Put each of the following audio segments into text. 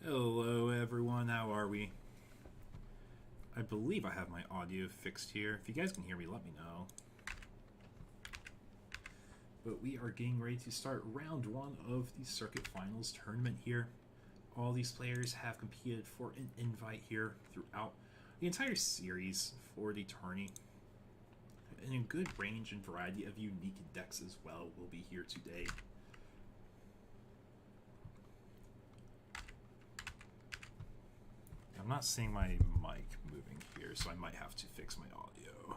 Hello everyone, how are we? I believe I have my audio fixed here. If you guys can hear me, let me know. But we are getting ready to start round one of the Circuit Finals tournament here. All these players have competed for an invite here throughout the entire series for the tourney. And a good range and variety of unique decks as well will be here today. I'm not seeing my mic moving here, so I might have to fix my audio.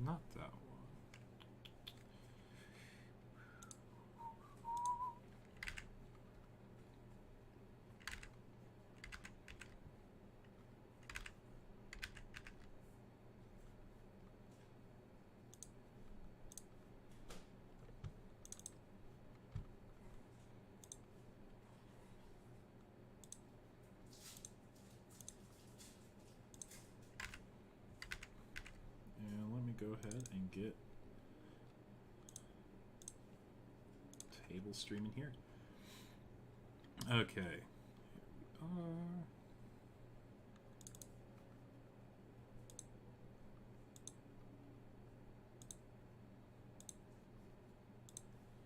Not that one. Go ahead and get table streaming here. Okay.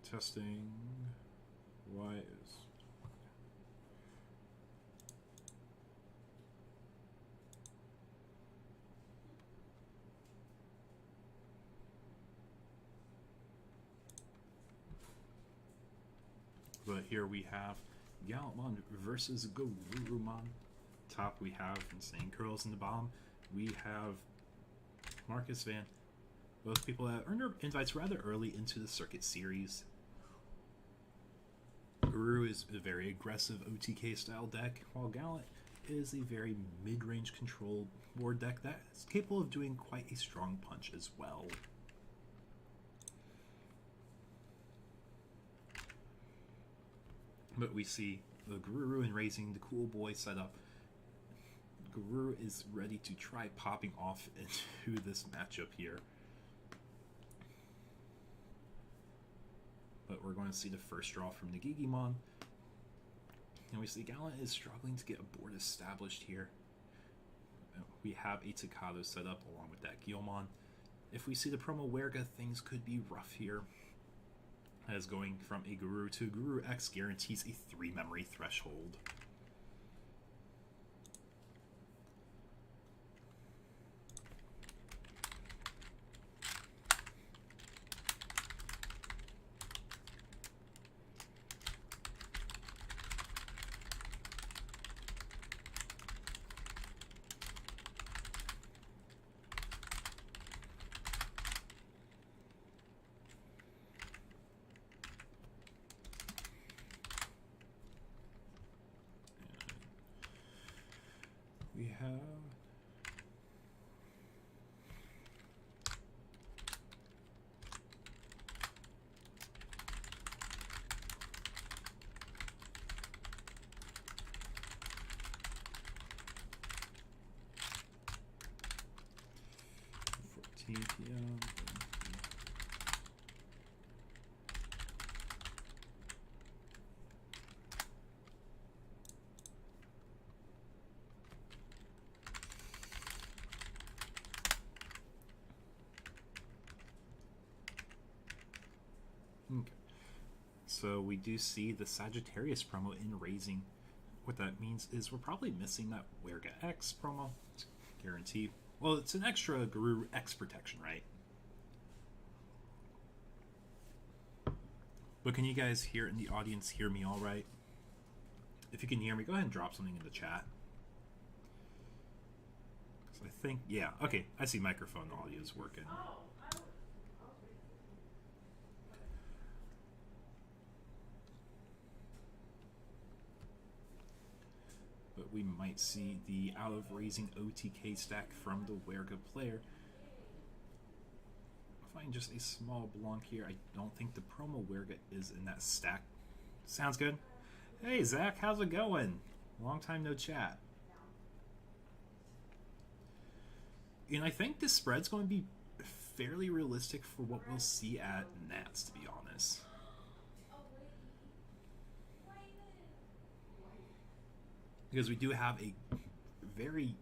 Testing. Why is But here we have Gallantmon versus Garurumon. Top we have Insane Curls in the bottom. We have Marcus Van. Both people that earned their invites rather early into the circuit series. Guru is a very aggressive OTK style deck, while Gallant is a very mid-range control board deck that is capable of doing quite a strong punch as well. But we see the Guru and raising the cool boy setup. Guru is ready to try popping off into this matchup here. But we're going to see the first draw from the Gigimon. And we see Gallant is struggling to get a board established here. We have a Takato set up along with that Guilmon. If we see the promo Werga, things could be rough here. As going from a Guru to Guru X guarantees a 3 memory threshold. We have PM. Okay. So we do see the Sagittarius promo in raising. What that means is we're probably missing that Werga X promo. Guarantee. Well, it's an extra Guru X protection, right? But can you guys here in the audience hear me all right? If you can hear me, go ahead and drop something in the chat. I think, yeah, okay, I see microphone audio is working. But we might see the out of raising OTK stack from the Werga player. Find just a small block here. I don't think the promo Werga is in that stack. Sounds good. Hey Zach, how's it going? Long time no chat. And I think this spread's going to be fairly realistic for what we'll see at Nats, to be honest. Because we do have a very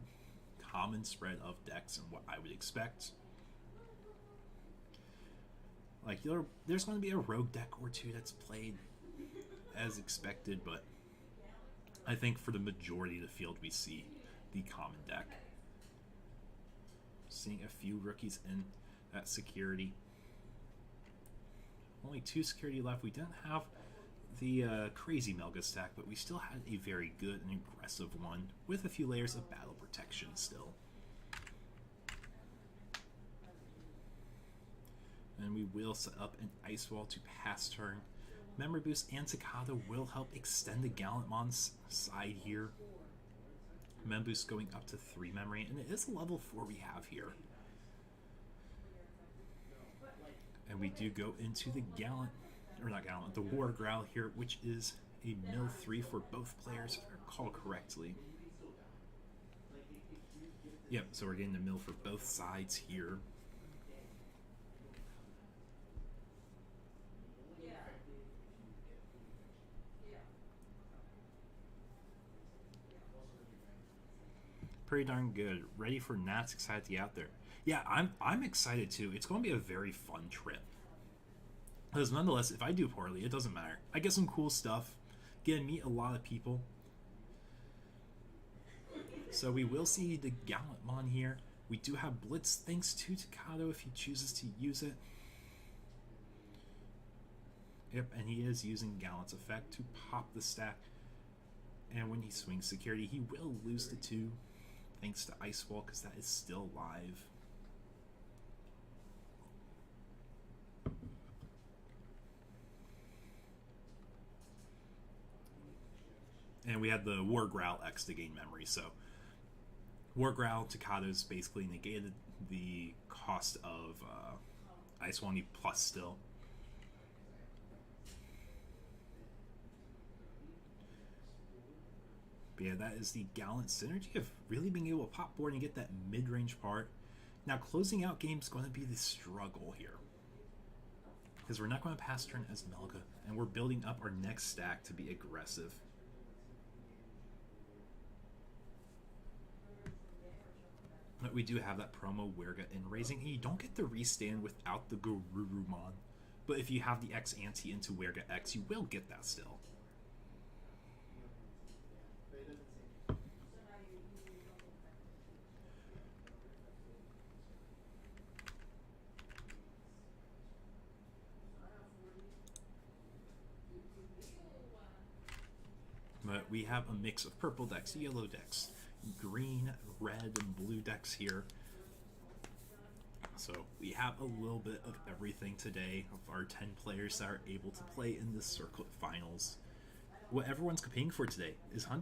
common spread of decks and what I would expect. Like, there's going to be a rogue deck or two that's played as expected, but I think for the majority of the field we see the common deck. Seeing a few rookies in that security. Only 2 security left. We didn't have the crazy Melga stack, but we still had a very good and aggressive one with a few layers of battle protection still. And we will set up an Ice Wall to pass turn. Memory Boost and Takada will help extend the Gallantmon's side here. Mem Boost going up to 3 memory, and it is a level 4 we have here. And we do go into the the War Growl here, which is a mill 3 for both players, if I recall correctly. Yep, so we're getting the mill for both sides here. Pretty darn good. Ready for Nats, excited to get out there. Yeah, I'm excited too. It's going to be a very fun trip. Because nonetheless, if I do poorly, it doesn't matter. I get some cool stuff. Get to meet a lot of people. So we will see the Gallantmon here. We do have Blitz thanks to Takado if he chooses to use it. Yep, and he is using Gallant's effect to pop the stack. And when he swings security, he will lose the 2. Thanks to Ice Wall, because that is still live. And we had the War Growl X to gain memory, so War Growl Takado's basically negated the cost of Ice Wall plus still. But yeah, that is the Gallant synergy of really being able to pop board and get that mid-range part. Now, closing out game is going to be the struggle here. Because we're not going to pass turn as Melga, and we're building up our next stack to be aggressive. But we do have that promo Werga in raising, and you don't get the restand without the Garurumon. But if you have the X ante into Werga X, you will get that still. But we have a mix of purple decks, yellow decks, green, red, and blue decks here. So we have a little bit of everything today of our 10 players that are able to play in this circuit finals. What everyone's competing for today is a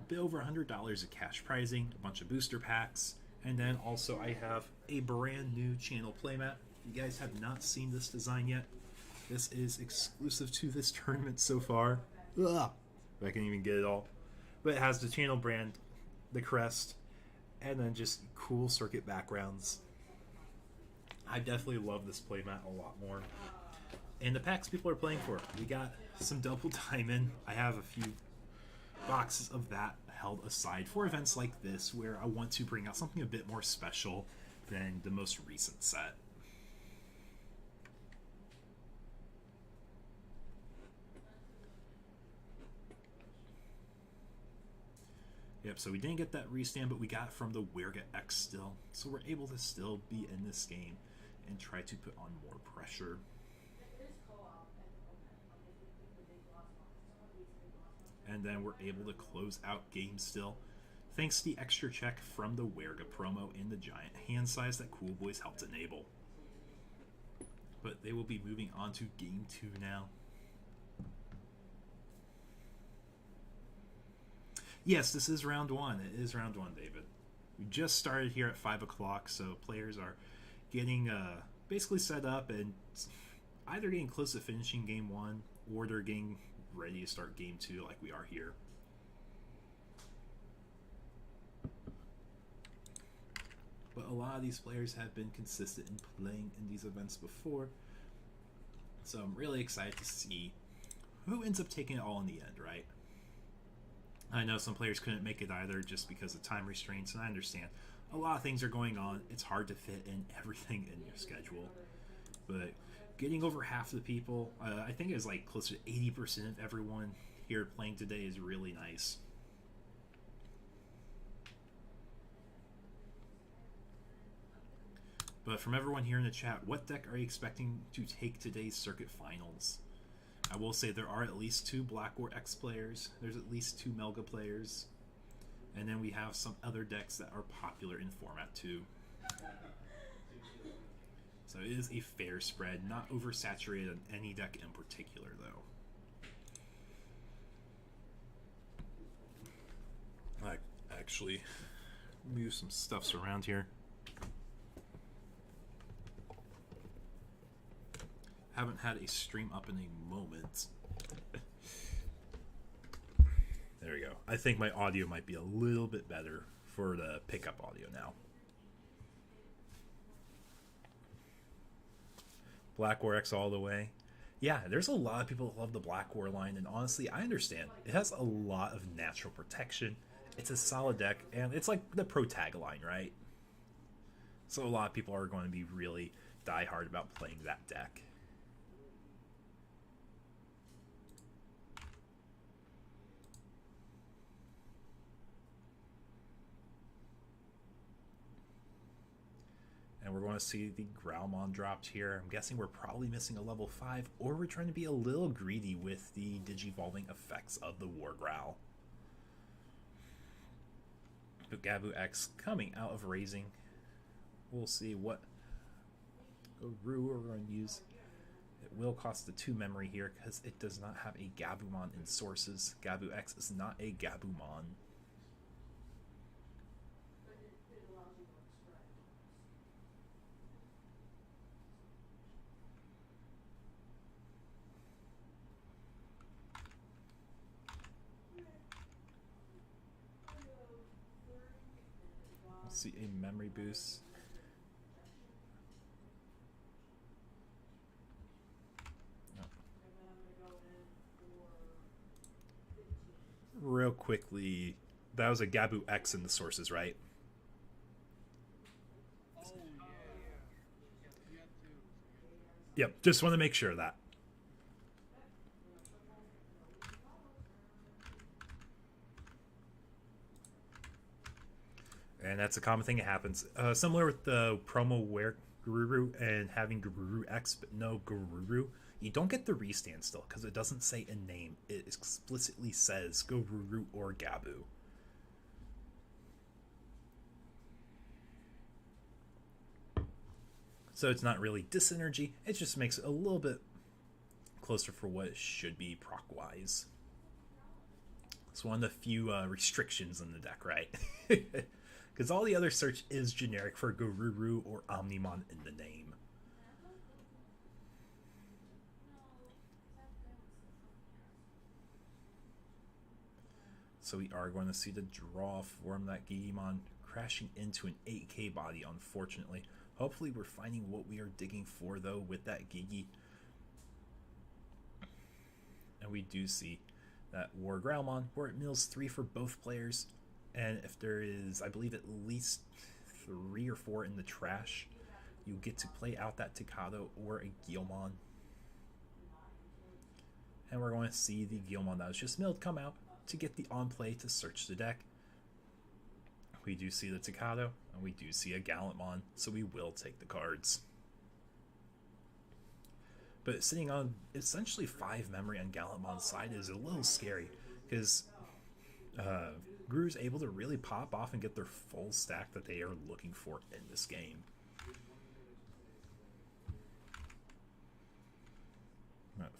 bit over $100 of cash prizing, a bunch of booster packs, and then also I have a brand new channel playmat. If you guys have not seen this design yet, this is exclusive to this tournament so far. Ugh. I can even get it all. But it has the channel brand, the crest, and then just cool circuit backgrounds. I definitely love this playmat a lot more. And the packs people are playing for. We got some double diamond. I have a few boxes of that held aside for events like this where I want to bring out something a bit more special than the most recent set. Yep, so we didn't get that restand, but we got it from the Werga X still. So we're able to still be in this game and try to put on more pressure. And then we're able to close out game still, thanks to the extra check from the Werga promo in the giant hand size that Cool Boys helped enable. But they will be moving on to game 2 now. Yes, this is round 1. It is round 1, David. We just started here at 5 o'clock, so players are getting basically set up and either getting close to finishing game 1 or they're getting ready to start game 2 like we are here. But a lot of these players have been consistent in playing in these events before. So I'm really excited to see who ends up taking it all in the end, right? I know some players couldn't make it either just because of time restraints, and I understand. A lot of things are going on. It's hard to fit in everything in your schedule. But getting over half the people, I think it was like close to 80% of everyone here playing today is really nice. But from everyone here in the chat, what deck are you expecting to take today's circuit finals? I will say there are at least 2 Black War X players. There's at least 2 Melga players. And then we have some other decks that are popular in format too. So it is a fair spread, not oversaturated on any deck in particular though. I actually move some stuffs around here. Haven't had a stream up in a moment. There we go. I think my audio might be a little bit better for the pickup audio now. Black War X all the way. Yeah, there's a lot of people that love the Black War line, and honestly, I understand. It has a lot of natural protection. It's a solid deck, and it's like the Pro Tag line, right? So a lot of people are going to be really diehard about playing that deck. And we're going to see the Growlmon dropped here. I'm guessing we're probably missing a level 5, or we're trying to be a little greedy with the digivolving effects of the War Growl. But Gabu X coming out of raising. We'll see what Guru we're going to use. It will cost the 2 memory here because it does not have a Gabumon in sources. Gabu X is not a Gabumon. See a memory boost. Oh. Real quickly, that was a Gabu X in the sources, right? Yep, just want to make sure of that. And that's a common thing that happens. Similar with the promo where Guru and having Guru X, but no Guru. You don't get the restand still because it doesn't say a name. It explicitly says Guru or Gabu. So it's not really disenergy. It just makes it a little bit closer for what it should be proc-wise. It's one of the few restrictions in the deck, right? Because all the other search is generic for Guru or Omnimon in the name. So we are going to see the draw form that Gigimon crashing into an 8k body, unfortunately. Hopefully we're finding what we are digging for, though, with that Gigi. And we do see that War Growlmon, where it mills 3 for both players. And if there is, I believe, at least 3 or 4 in the trash, you get to play out that Tikado or a Guilmon. And we're going to see the Guilmon that was just milled come out to get the on-play to search the deck. We do see the Tikado, and we do see a Gallantmon, so we will take the cards. But sitting on essentially 5 memory on Gallantmon's side is a little scary, because Guru's able to really pop off and get their full stack that they are looking for in this game.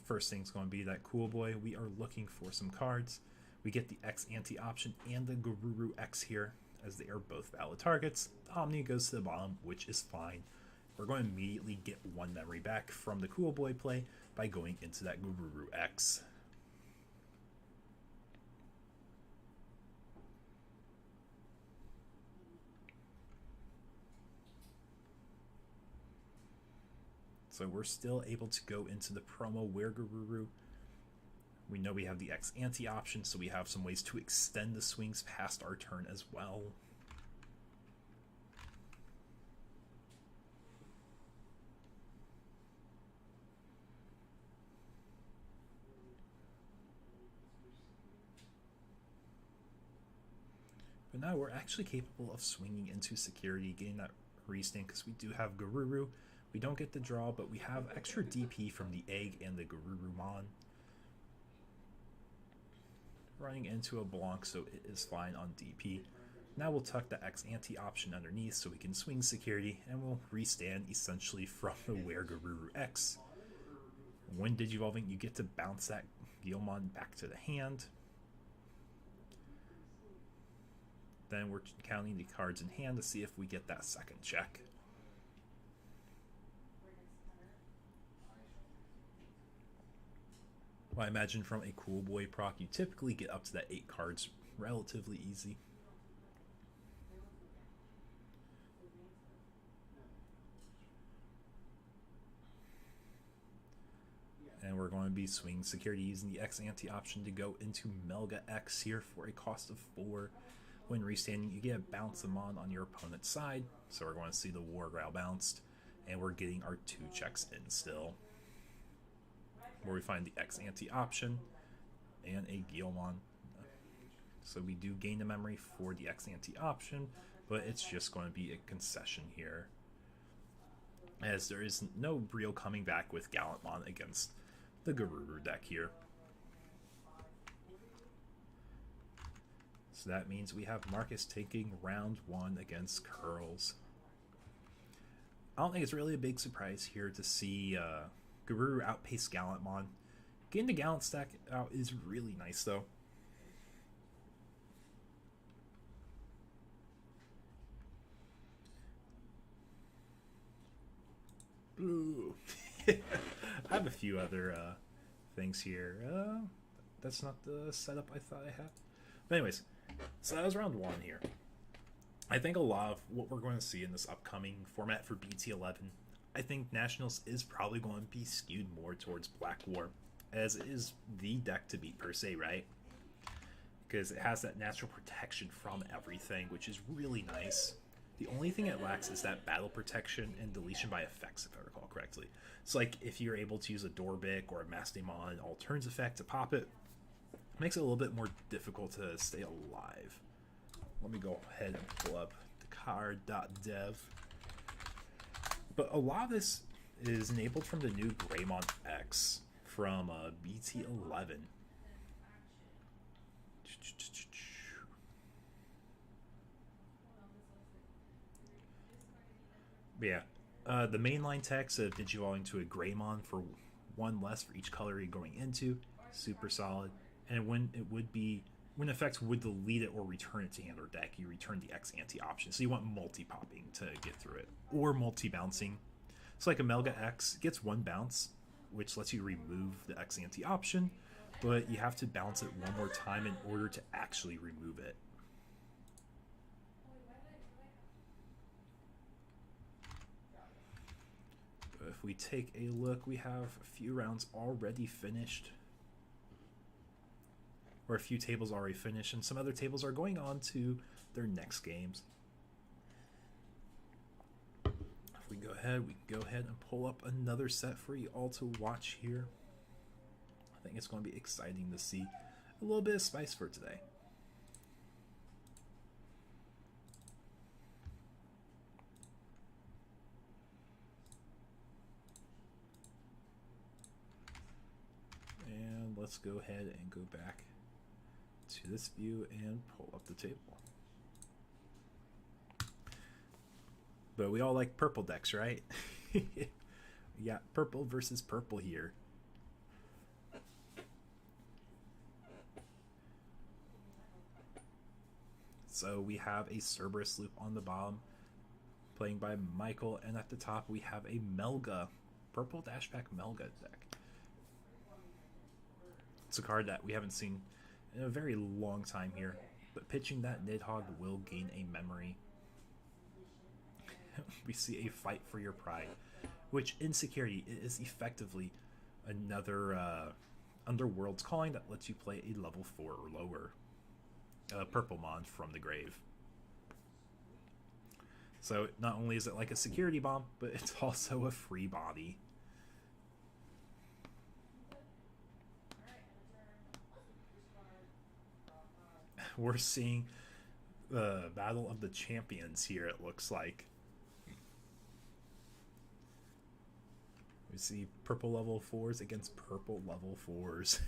First thing's going to be that Cool Boy. We are looking for some cards. We get the X anti option and the Guru X here, as they are both valid targets. The Omni goes to the bottom, which is fine. We're going to immediately get 1 memory back from the Cool Boy play by going into that Guru X. So we're still able to go into the promo Wergururu. We know we have the X-Ante option, so we have some ways to extend the swings past our turn as well. But now we're actually capable of swinging into security, getting that restand, because we do have Garuru. We don't get the draw, but we have extra DP from the Egg and the Garurumon. Running into a Blanc, so it is fine on DP. Now we'll tuck the X-Ante option underneath so we can swing security, and we'll restand essentially from the Wergururu X. When Digivolving, you get to bounce that Guilmon back to the hand. Then we're counting the cards in hand to see if we get that second check. Well, I imagine from a Cool Boy proc, you typically get up to that 8 cards relatively easy. And we're going to be swinging security using the X-Ante option to go into Melga X here for a cost of 4. When restanding, you get a bounce them on your opponent's side. So we're going to see the War Growl bounced, and we're getting our 2 checks in still. Where we find the X-Ante option and a Guilmon. So we do gain the memory for the X-Ante option, but it's just going to be a concession here, as there is no real coming back with Gallantmon against the Garuru deck here. So that means we have Marcus taking round 1 against Curls. I don't think it's really a big surprise here to see Garuru outpace Gallantmon. Getting the Gallant stack out is really nice though. Ooh. I have a few other things here. That's not the setup I thought I had. But anyways, so that was round 1 here. I think a lot of what we're going to see in this upcoming format for BT11, I think Nationals is probably going to be skewed more towards Black War, as it is the deck to beat per se, right? Because it has that natural protection from everything, which is really nice. The only thing it lacks is that battle protection and deletion by effects, if I recall correctly. So like if you're able to use a Dorbic or a Mastemon all turns effect to pop it, makes it a little bit more difficult to stay alive. Let me go ahead and pull up the card.dev. But a lot of this is enabled from the new Greymon X from BT11. But yeah, the mainline text of Digivolving to a Greymon for 1 less for each color you're going into, super solid. And when effects would delete it or return it to hand or deck, you return the X-Ante option. So you want multi-popping to get through it, or multi-bouncing. So like a Melga X gets 1 bounce, which lets you remove the X-Ante option, but you have to bounce it 1 more time in order to actually remove it. But if we take a look, we have a few rounds already finished. Or a few tables already finished, and some other tables are going on to their next games. If we go ahead, we can go ahead and pull up another set for you all to watch here. I think it's going to be exciting to see a little bit of spice for today. And let's go ahead and go back to this view and pull up the table. But we all like purple decks, right? We got purple versus purple here. So we have a Cerberus Loop on the bottom, playing by Michael, and at the top we have a Melga, purple dashback Melga deck. It's a card that we haven't seen in a very long time here, but pitching that Nidhogg will gain a memory. We see a Fight for Your Pride. which in security is effectively another Underworld's Calling that lets you play a level 4 or lower purple mon from the grave. So not only is it like a security bomb, but it's also a free body. We're seeing the Battle of the Champions here, it looks like. We see purple level 4s against purple level 4s.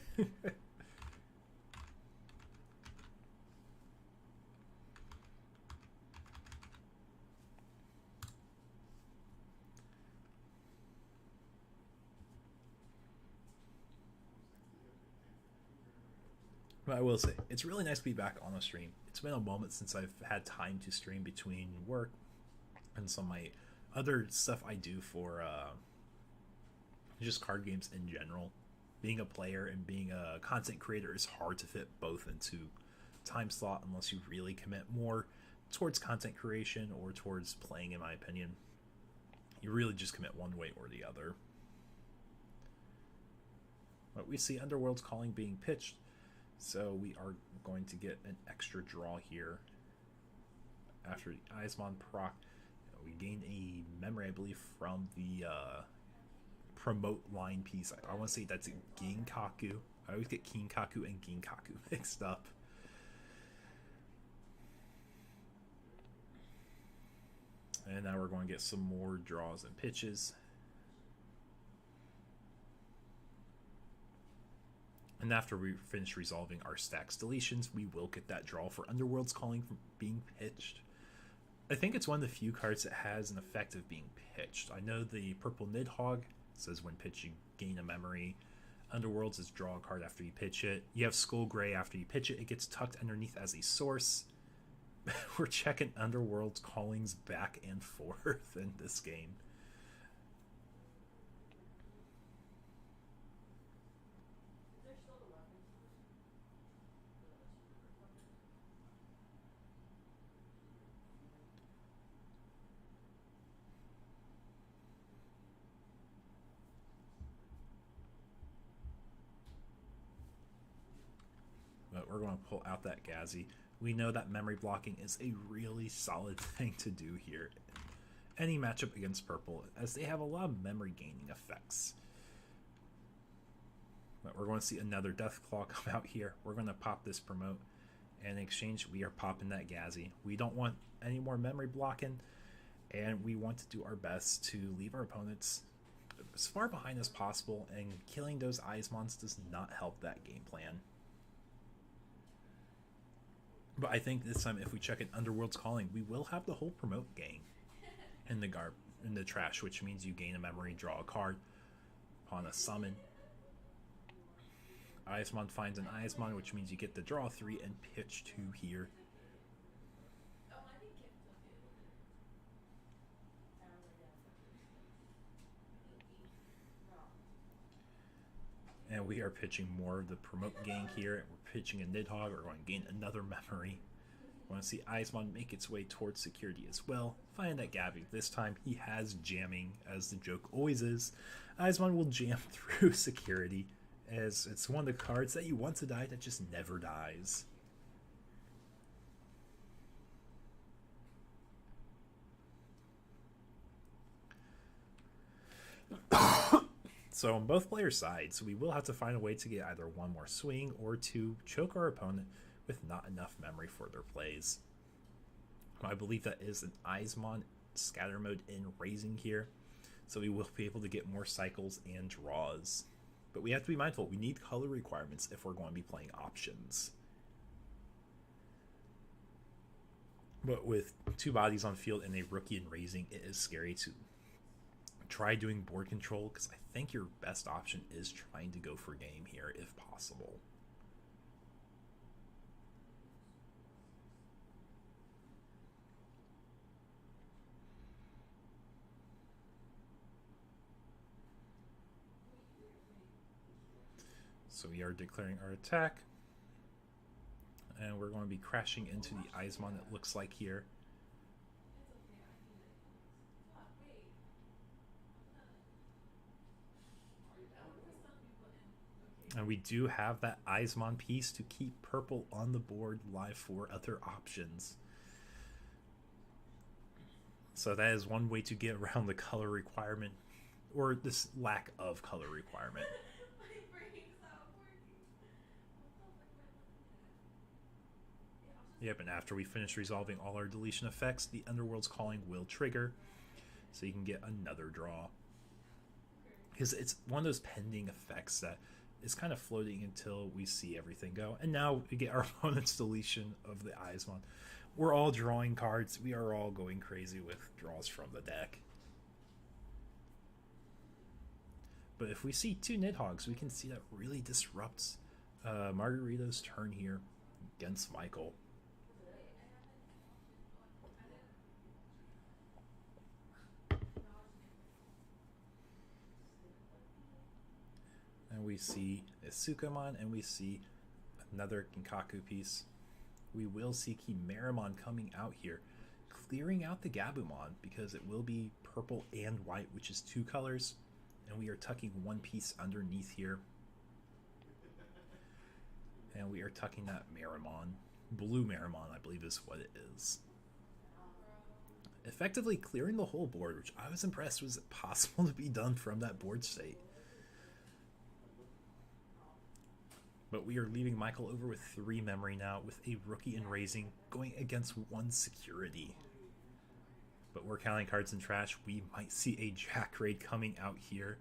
But I will say, it's really nice to be back on the stream. It's been a moment since I've had time to stream between work and some of my other stuff I do for just card games in general. Being a player and being a content creator is hard to fit both into time slot unless you really commit more towards content creation or towards playing, in my opinion. You really just commit one way or the other. But we see Underworld's Calling being pitched, so we are going to get an extra draw here. After the Eismon proc, we gain a memory, I believe, from the promote line piece. I want to say that's Ginkaku. I always get Kinkaku and Ginkaku mixed up. And now we're going to get some more draws and pitches. And after we finish resolving our stacks deletions, we will get that draw for Underworld's Calling from being pitched. I think it's one of the few cards that has an effect of being pitched. I know the purple Nidhogg says when pitched you gain a memory. Underworld's is draw a card after you pitch it. You have Skull Gray after you pitch it. It gets tucked underneath as a source. We're checking Underworld's Callings back and forth in this game. But we're going to pull out that Gazi. We know that memory blocking is a really solid thing to do here in any matchup against purple, as they have a lot of memory gaining effects. But we're going to see another Deathclaw come out here. We're going to pop this promote, and in exchange we are popping that Gazi. We don't want any more memory blocking, and we want to do our best to leave our opponents as far behind as possible, and killing those Eismons does not help that game plan. But I think this time, if we check an Underworld's Calling, we will have the whole promote gang in the trash, which means you gain a memory, draw a card upon a summon. Eismon finds an Eismon, which means you get the draw 3 and pitch 2 here. And we are pitching more of the promote gang here. We're pitching a Nidhogg. We're going to gain another memory. We want to see Eismon make its way towards security as well. Find that Gavi. This time he has jamming, as the joke always is. Eismon will jam through security, as it's one of the cards that you want to die that just never dies. So on both players' sides, we will have to find a way to get either one more swing or to choke our opponent with not enough memory for their plays. I believe that is an Eismon scatter mode in raising here, so we will be able to get more cycles and draws. But we have to be mindful, we need color requirements if we're going to be playing options. But with two bodies on field and a rookie in raising, it is scary to try doing board control, because I think your best option is trying to go for game here if possible. So we are declaring our attack, and we're going to be crashing into the Eismon, it looks like here. And we do have that Eismon piece to keep purple on the board live for other options. So that is one way to get around the color requirement, or this lack of color requirement. My brain stopped working. What the fuck am I looking at? Yeah, I was just Yep, looking and at after we finish the resolving all our deletion effects, the Underworld's Calling will trigger, so you can get another draw. Okay. Because it's one of those pending effects that is kind of floating until we see everything go. And now we get our opponent's deletion of the Eismon. We're all drawing cards. We are all going crazy with draws from the deck. But if we see two Nidhogg's, we can see that really disrupts Margarita's turn here against Michael. Today I haven't watched it. Oh, I didn't watch it yet. I'm not watching it right now. And we see a Sukamon, and we see another Kinkaku piece. We will see Chimeramon coming out here, clearing out the Gabumon because it will be purple and white, which is two colors, and we are tucking one piece underneath here. And we are tucking that Marimon. Blue Marimon, I believe is what it is. Effectively clearing the whole board, which I was impressed was possible to be done from that board state. But we are leaving Michael over with 3 memory now, with a rookie in raising going against 1 security. But we're counting cards in trash. We might see a Jack Raid coming out here.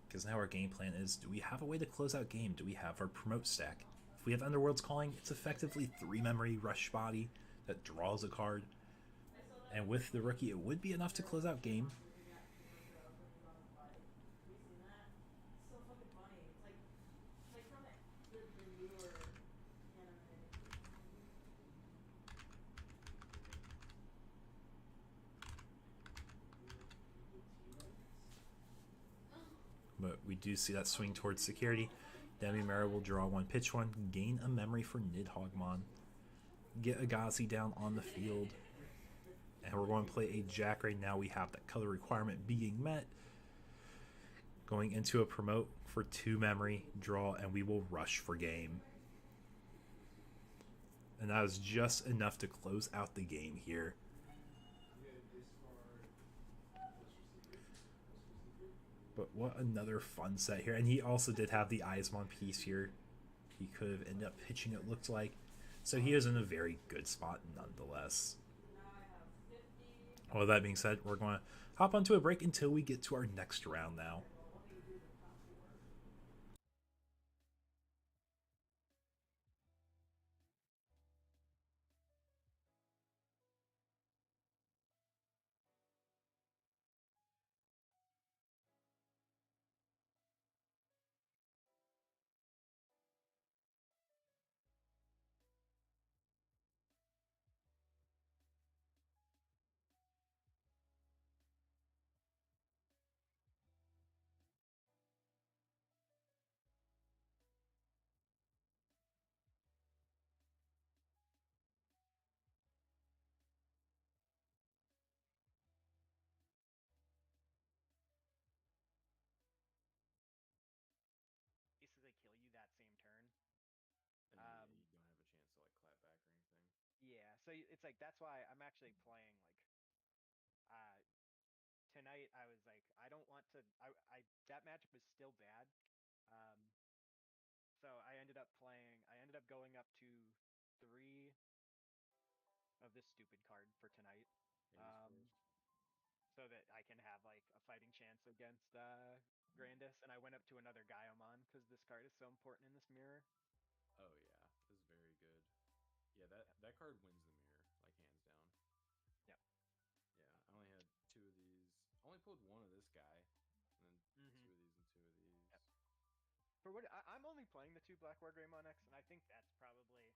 Because now our game plan is, do we have a way to close out game? Do we have our promote stack? If we have Underworld's Calling, it's effectively 3 memory rush body that draws a card. And with the rookie, it would be enough to close out game. Have you seen that? It's so fucking funny. It's like from the newer anime. But we do see that swing towards security. Demimera will draw 1, pitch 1, gain a memory for Nidhoggmon. Get Agassi down on the field. And we're going to play a Jack Raid. Now we have that color requirement being met. Going into a promote for 2 memory, draw, and we will rush for game. And that is just enough to close out the game here. But what another fun set here. And he also did have the Eismon piece here. He could have ended up pitching, it looked like. So he is in a very good spot nonetheless. Now I have 50. Well, that being said, we're going to hop onto a break until we get to our next round now. Well, let me do the top 4. Basically kill you that same turn. And yeah, Um, you don't have a chance to like clap back or anything. yeah, so it's like that's why I'm actually playing like uh tonight. I was like I don't want to. I that matchup was still bad. Um, so I ended up playing. I ended up going up to 3 of this stupid card for tonight. Andy's Um, forced. so that I can have like a fighting chance against Grandis, and I went up to another Gaiamon because this card is so important in this mirror. Oh yeah, this is very good. Yeah, that card wins the mirror like hands down. Yep. Yeah, I only had 2 of these. I only pulled 1 of this guy, and then Mm-hmm. 2 of these and 2 of these. Yep. For what I'm only playing the 2 Black War Greymon X, and I think that's probably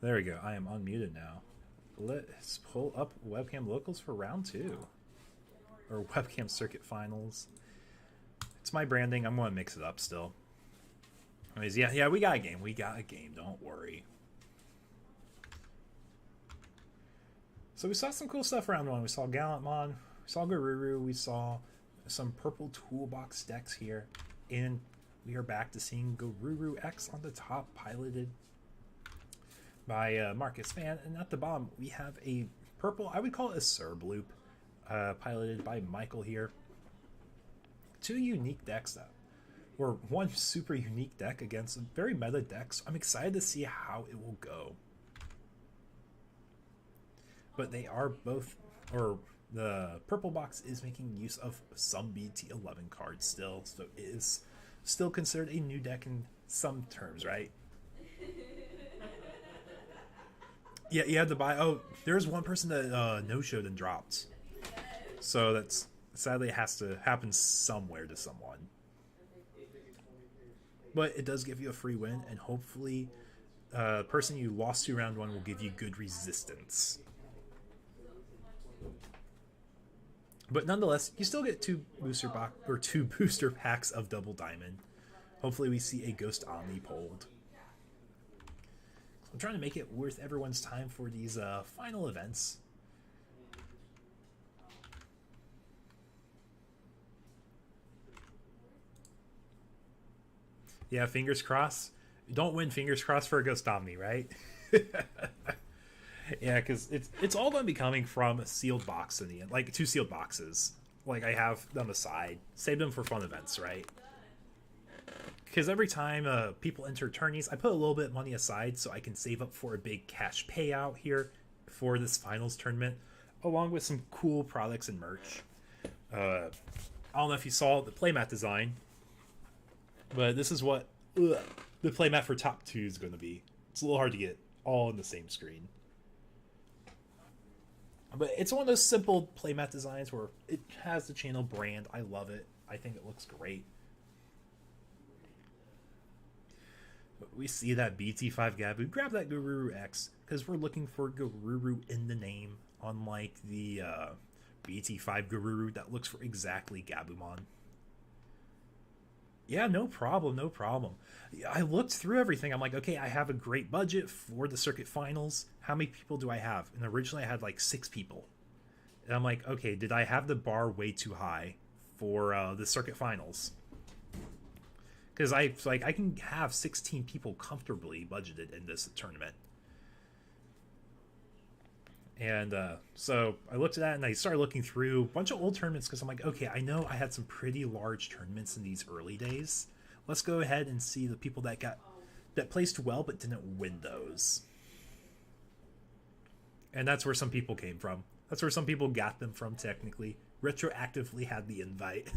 There we go. I am unmuted now. Let's pull up webcam locals for round 2. Or webcam circuit finals. It's my branding. I'm going to mix it up still. Anyways, yeah, we got a game. We got a game. Don't worry. So we saw some cool stuff round 1. We saw Gallantmon. We saw Garuru. We saw some purple toolbox decks here. And we are back to seeing Garuru X on the top, piloted by Marcus Fan. And at the bottom, we have a purple, I would call it a Serb loop, piloted by Michael here. 2 unique decks, though. Or 1 super unique deck against a very meta deck. So I'm excited to see how it will go. But they are both, or the purple box is making use of some BT11 cards still. So it is still considered a new deck in some terms, right? Yeah, you had to buy. Oh, there's one person that no-showed and dropped. So that's sadly it has to happen somewhere to someone. But it does give you a free win, and hopefully the person you lost to round 1 will give you good resistance. But nonetheless, you still get 2 booster packs of Double Diamond. Hopefully we see a Ghost Omni pulled. I'm trying to make it worth everyone's time for these final events. Yeah, fingers crossed. Don't win fingers crossed for a Ghost Omni, right? Yeah, because it's all going to be coming from a sealed box in the end. Like 2 sealed boxes. Like I have on the side. Save them for fun events, right? Because every time people enter tourneys, I put a little bit of money aside so I can save up for a big cash payout here for this finals tournament, along with some cool products and merch. I don't know if you saw the playmat design, but this is what the playmat for top 2 is going to be. It's a little hard to get all on the same screen. But it's one of those simple playmat designs where it has the channel brand. I love it. I think it looks great. We see that BT5 Gabu. Grab that Garuru X, because we're looking for Garuru in the name, unlike the BT5 Garuru that looks for exactly Gabumon. Yeah, no problem, no problem. I looked through everything. I'm like, okay, I have a great budget for the circuit finals. How many people do I have? And originally I had like 6 people. And I'm like, okay, did I have the bar way too high for the circuit finals? Because I can have 16 people comfortably budgeted in this tournament. And so I looked at that and I started looking through a bunch of old tournaments because I'm like, okay, I know I had some pretty large tournaments in these early days. Let's go ahead and see the people that placed well but didn't win those. And that's where some people came from. That's where some people got them from, technically. Retroactively had the invite.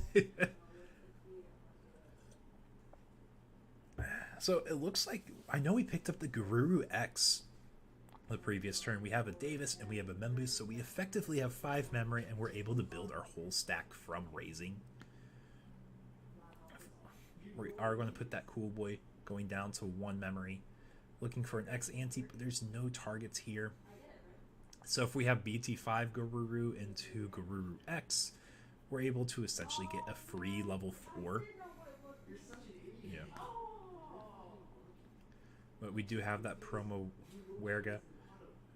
So it looks like, I know we picked up the Garuru X the previous turn. We have a Davis and we have a Memboost, so we effectively have 5 memory and we're able to build our whole stack from raising. We are going to put that Cool Boy going down to 1 memory. Looking for an X ante, but there's no targets here. So if we have BT5 Garuru into Garuru X, we're able to essentially get a free level 4. Yeah. But we do have that promo Werga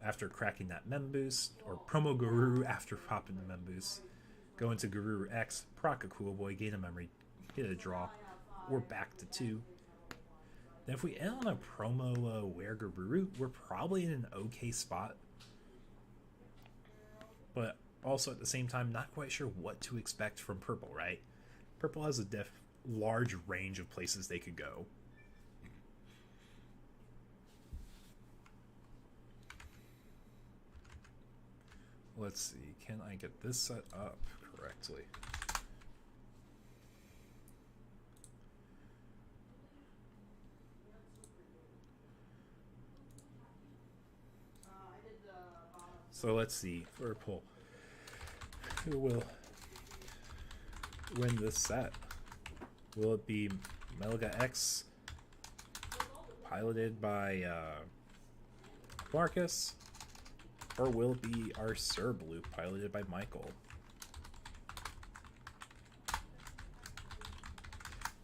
after cracking that Memboost, or promo Garuru after popping the Memboost. Go into Garuru X, proc a Cool Boy, gain a memory, get a draw. We're back to 2. Then if we end on a promo Werga Garuru, we're probably in an okay spot. But also at the same time, not quite sure what to expect from Purple, right? Purple has a large range of places they could go. Let's see, can I get this set up correctly? So let's see, Purple. Who will win this set? Will it be Melga X, piloted by Marcus? Or will it be our Serb loop piloted by Michael?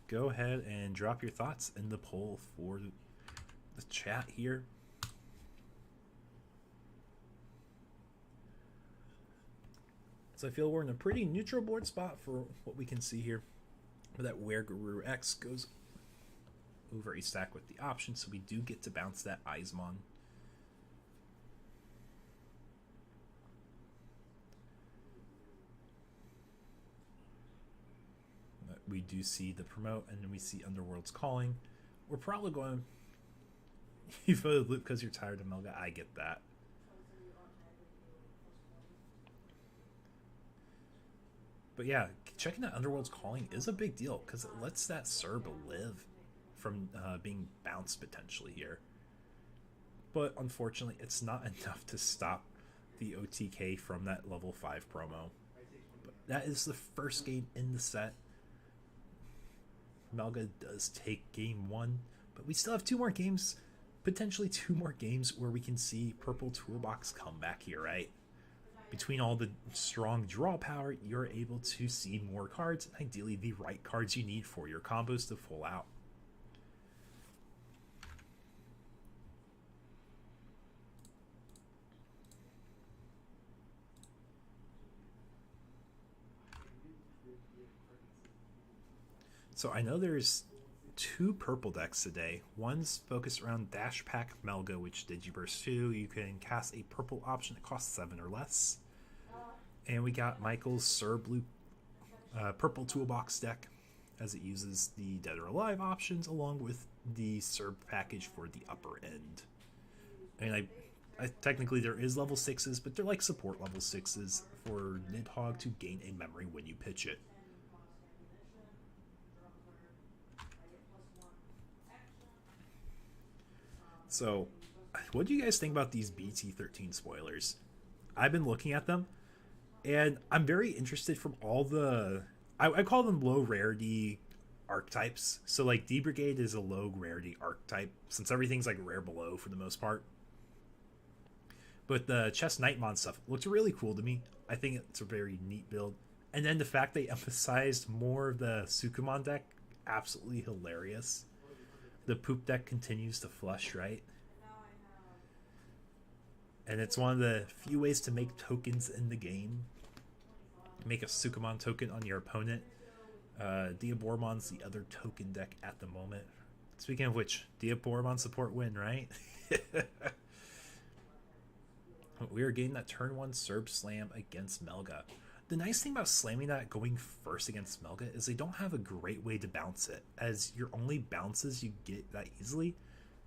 Go ahead and drop your thoughts in the poll for the chat here. So I feel we're in a pretty neutral board spot for what we can see here. But that Where Guru X goes over a stack with the option, so we do get to bounce that Eismon. We do see the promote, and then we see Underworld's Calling. We're probably going... You voted loop because you're tired of Melga. I get that. But yeah, checking out Underworld's Calling is a big deal because it lets that Serb live from being bounced potentially here. But unfortunately, it's not enough to stop the OTK from that level 5 promo. But that is the first game in the set. Melga does take game 1, but we still have 2 more games, potentially 2 more games where we can see Purple Toolbox come back here, right? Between all the strong draw power, you're able to see more cards, and ideally the right cards you need for your combos to full out. So I know there's 2 purple decks today. One's focused around Dash Pack Melga, which Digiburst 2. You can cast a purple option that costs 7 or less. And we got Michael's Serb Blue Purple Toolbox deck, as it uses the Dead or Alive options along with the Serb package for the upper end. I mean, technically there is level 6s, but they're like support level 6s for Nidhogg to gain a memory when you pitch it. So, what do you guys think about these BT13 spoilers? I've been looking at them, and I'm very interested from all the... I call them low rarity archetypes. So, like, D-Brigade is a low rarity archetype, since everything's, like, rare below for the most part. But the Chess Nightmon stuff looks really cool to me. I think it's a very neat build. And then the fact they emphasized more of the Sukumon deck, absolutely hilarious. The poop deck continues to flush, right? And it's one of the few ways to make tokens in the game. Make a Sukumon token on your opponent. Diabormon's the other token deck at the moment. Speaking of which, Diabormon support win, right? We are getting that turn 1 Serb Slam against Melga. The nice thing about slamming that going first against Melga is they don't have a great way to bounce it, as your only bounces you get that easily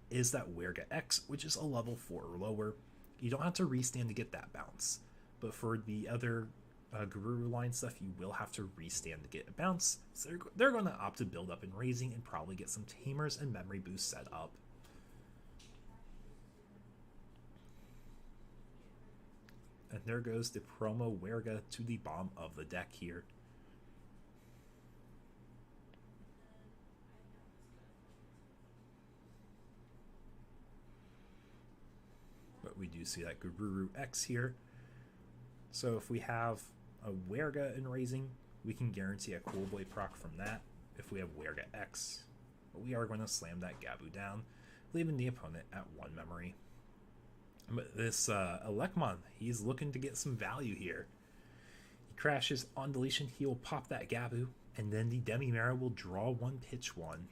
is that Werga X, which is a level 4 or lower. You don't have to restand to get that bounce, but for the other Guru line stuff, you will have to restand to get a bounce. So they're going to opt to build up in Raising and probably get some Tamers and Memory Boost set up. And there goes the promo Werga to the bottom of the deck here. But we do see that Guru X here. So if we have a Werga in Raising, we can guarantee a Cool Boy proc from that if we have Werga X. But we are going to slam that Gabu down, leaving the opponent at 1 memory. But this Elekmon, he's looking to get some value here. He crashes on deletion, he will pop that Gabu, and then the Demi-Mara will draw 1, pitch 1.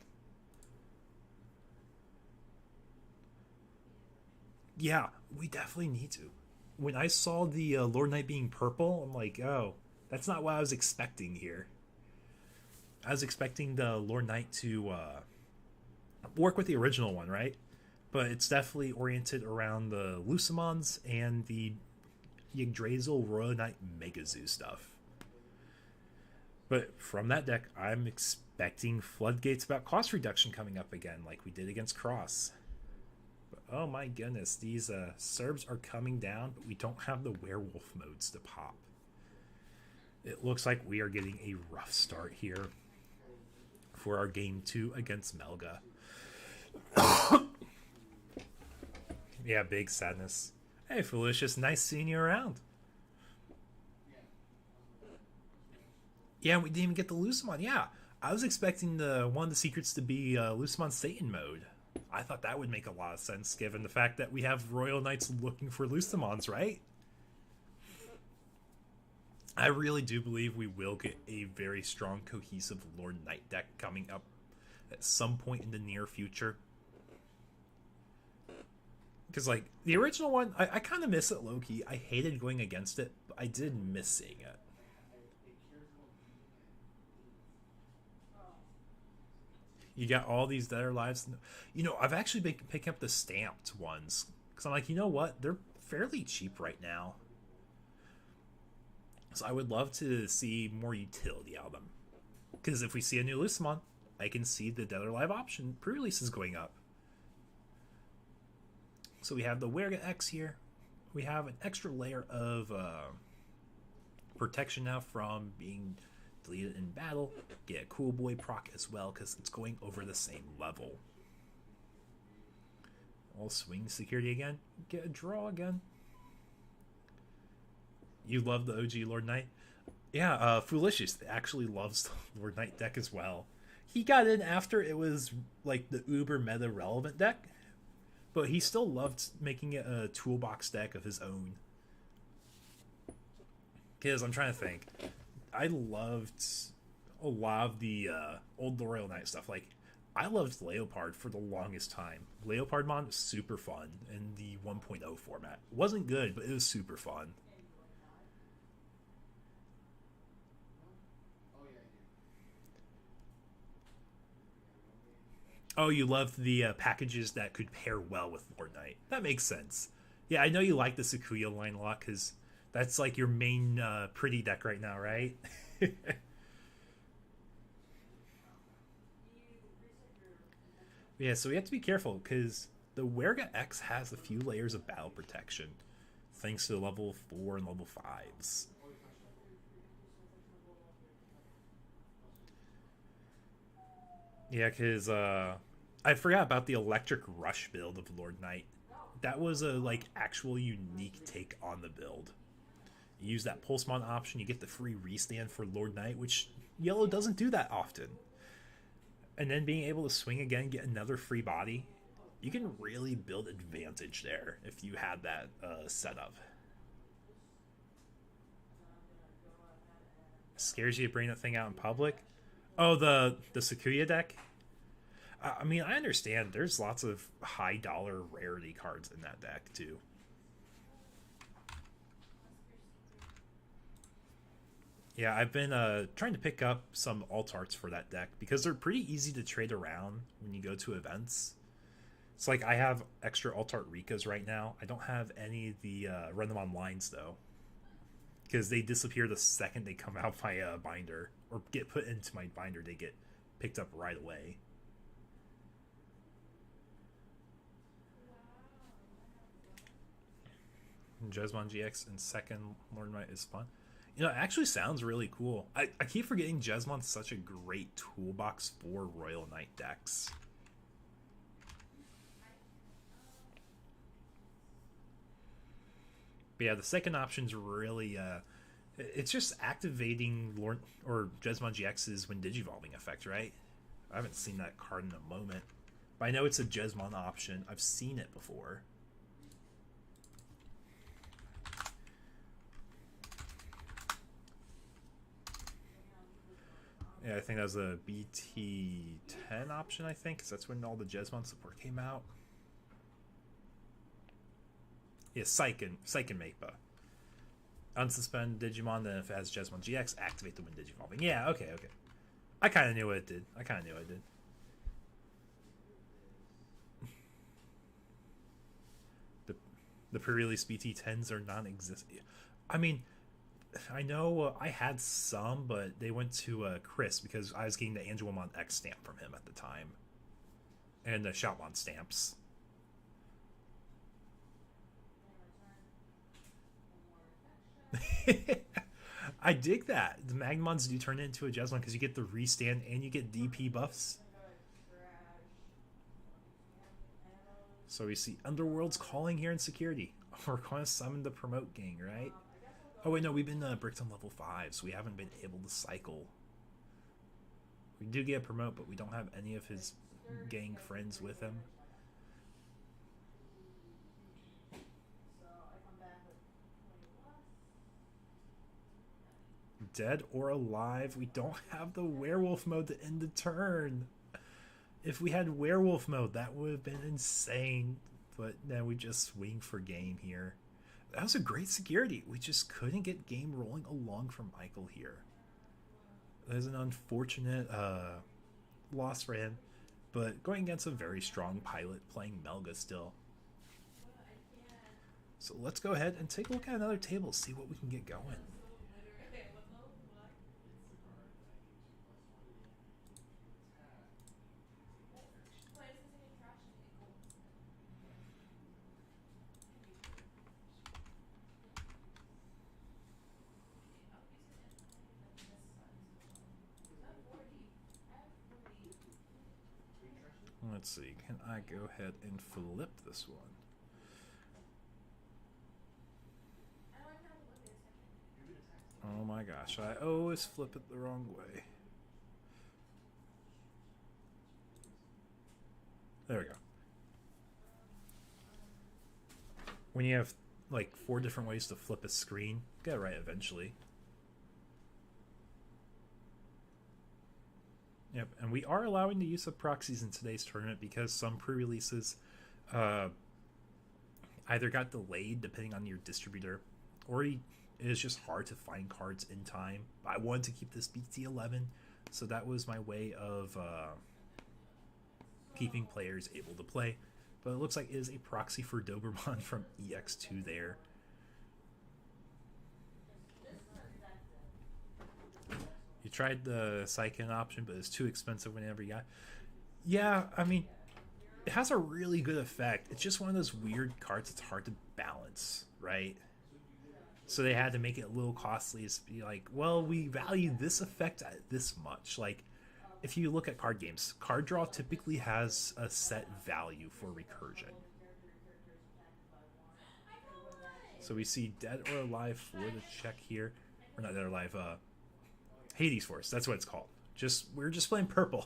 Yeah, we definitely need to. When I saw the Lord Knight being purple, I'm like, oh, that's not what I was expecting here. I was expecting the Lord Knight to work with the original one, right? But it's definitely oriented around the Lucimons and the Yggdrasil Royal Knight Megazoo stuff. But from that deck, I'm expecting Floodgates about cost reduction coming up again, like we did against Cross. But oh my goodness, these Serbs are coming down, but we don't have the werewolf modes to pop. It looks like we are getting a rough start here for our game 2 against Melga. Yeah, big sadness. Hey, Felicius, nice seeing you around. Yeah, we didn't even get the Lucimon. Yeah, I was expecting the one of the secrets to be Lucimon Satan mode. I thought that would make a lot of sense given the fact that we have Royal Knights looking for Lucimons, right? I really do believe we will get a very strong, cohesive Lord Knight deck coming up at some point in the near future. Because, like, the original one, I kind of miss it low key. I hated going against it, but I did miss seeing it. You got all these Dead or Lives. You know, I've actually been picking up the stamped ones. Because I'm like, you know what? They're fairly cheap right now. So I would love to see more utility out of them. Because if we see a new Lucimon, I can see the Dead or Alive option pre-release is going up. So we have the Werga X here. We have an extra layer of protection now from being deleted in battle. Get a Cool Boy proc as well because it's going over the same level. All swing security again. Get a draw again. You love the OG Lord Knight? Yeah, Foolicious actually loves the Lord Knight deck as well. He got in after it was like the uber meta relevant deck, but he still loved making it a toolbox deck of his own. Because I'm trying to think. I loved a lot of the old Royal Knight stuff. Like, I loved Leopard for the longest time. Leopard Mon was super fun in the 1.0 format. It wasn't good, but it was super fun. Oh, you loved the packages that could pair well with Lord Knight. That makes sense. Yeah, I know you like the Sakuya line a lot because that's like your main pretty deck right now, right? Yeah, so we have to be careful because the Werga X has a few layers of battle protection thanks to level 4 and level 5s. Yeah, because I forgot about the Electric Rush build of Lord Knight. That was a like actual unique take on the build. You use that Pulsemon option, you get the free restand for Lord Knight, which yellow doesn't do that often. And then being able to swing again, get another free body, you can really build advantage there if you had that setup. Scares you to bring that thing out in public? Oh, the Sakuya deck? I mean, I understand. There's lots of high dollar rarity cards in that deck too. Yeah, I've been trying to pick up some alt arts for that deck because they're pretty easy to trade around when you go to events. It's like I have extra alt art Rikas right now. I don't have any of the run them on lines though, because they disappear the second they come out my binder or get put into my binder. They get picked up right away. Jesmon GX and second Lord Knight is fun. You know, it actually sounds really cool. I keep forgetting Jesmon's such a great toolbox for Royal Knight decks. But yeah, the second option's really it's just activating Lord or Jesmon GX's when digivolving effect, right? I haven't seen that card in a moment. But I know it's a Jesmon option. I've seen it before. Yeah, I think that was a BT10 option, I think, because that's when all the Jesmon support came out. Yeah, Psychen Mappa. Unsuspend Digimon, then if it has Jesmon GX, activate the when digivolving. Yeah, okay. I kind of knew what it did. The pre-release BT10s are non-existent. I mean, I know I had some, but they went to Chris because I was getting the Angelomon X stamp from him at the time. And the Shoutmon stamps. I dig that. The Magmons do turn it into a Jesmon because you get the restand and you get DP buffs. So we see Underworld's calling here in security. We're going to summon the promote gang, right? Oh wait, no, we've been bricked on level 5, so we haven't been able to cycle. We do get a promote, but we don't have any of his gang friends with him. Dead or alive, we don't have the werewolf mode to end the turn. If we had werewolf mode, that would have been insane. But now we just swing for game here. That was a great security. We just couldn't get game rolling along from Michael here. That is an unfortunate loss for him. But going against a very strong pilot playing Melga still. So let's go ahead and take a look at another table, see what we can get going. Let's see, can I go ahead and flip this one? Oh my gosh, I always flip it the wrong way. There we go. When you have like 4 different ways to flip a screen, get it right eventually. Yep, and we are allowing the use of proxies in today's tournament because some pre-releases either got delayed depending on your distributor, or it is just hard to find cards in time. I wanted to keep this BT11, so that was my way of keeping players able to play. But it looks like it is a proxy for Doberman from EX2 there. You tried the Psychic option, but it's too expensive whenever you got. Yeah, I mean, it has a really good effect. It's just one of those weird cards that's hard to balance, right? So they had to make it a little costly. It's be like, well, we value this effect at this much. Like, if you look at card games, card draw typically has a set value for recursion. So we see Dead or Alive for the check here. Or not Dead or Alive, Hades Force, that's what it's called. We're just playing purple.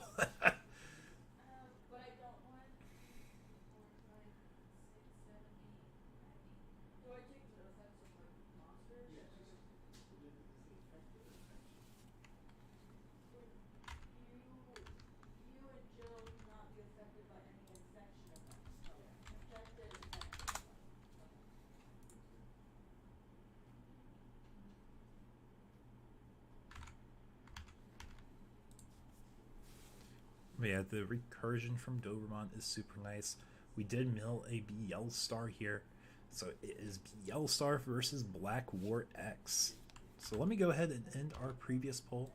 Yeah, the recursion from Doberman is super nice. We did mill a BL Star here. So it is BL Star versus Black War X. So let me go ahead and end our previous poll.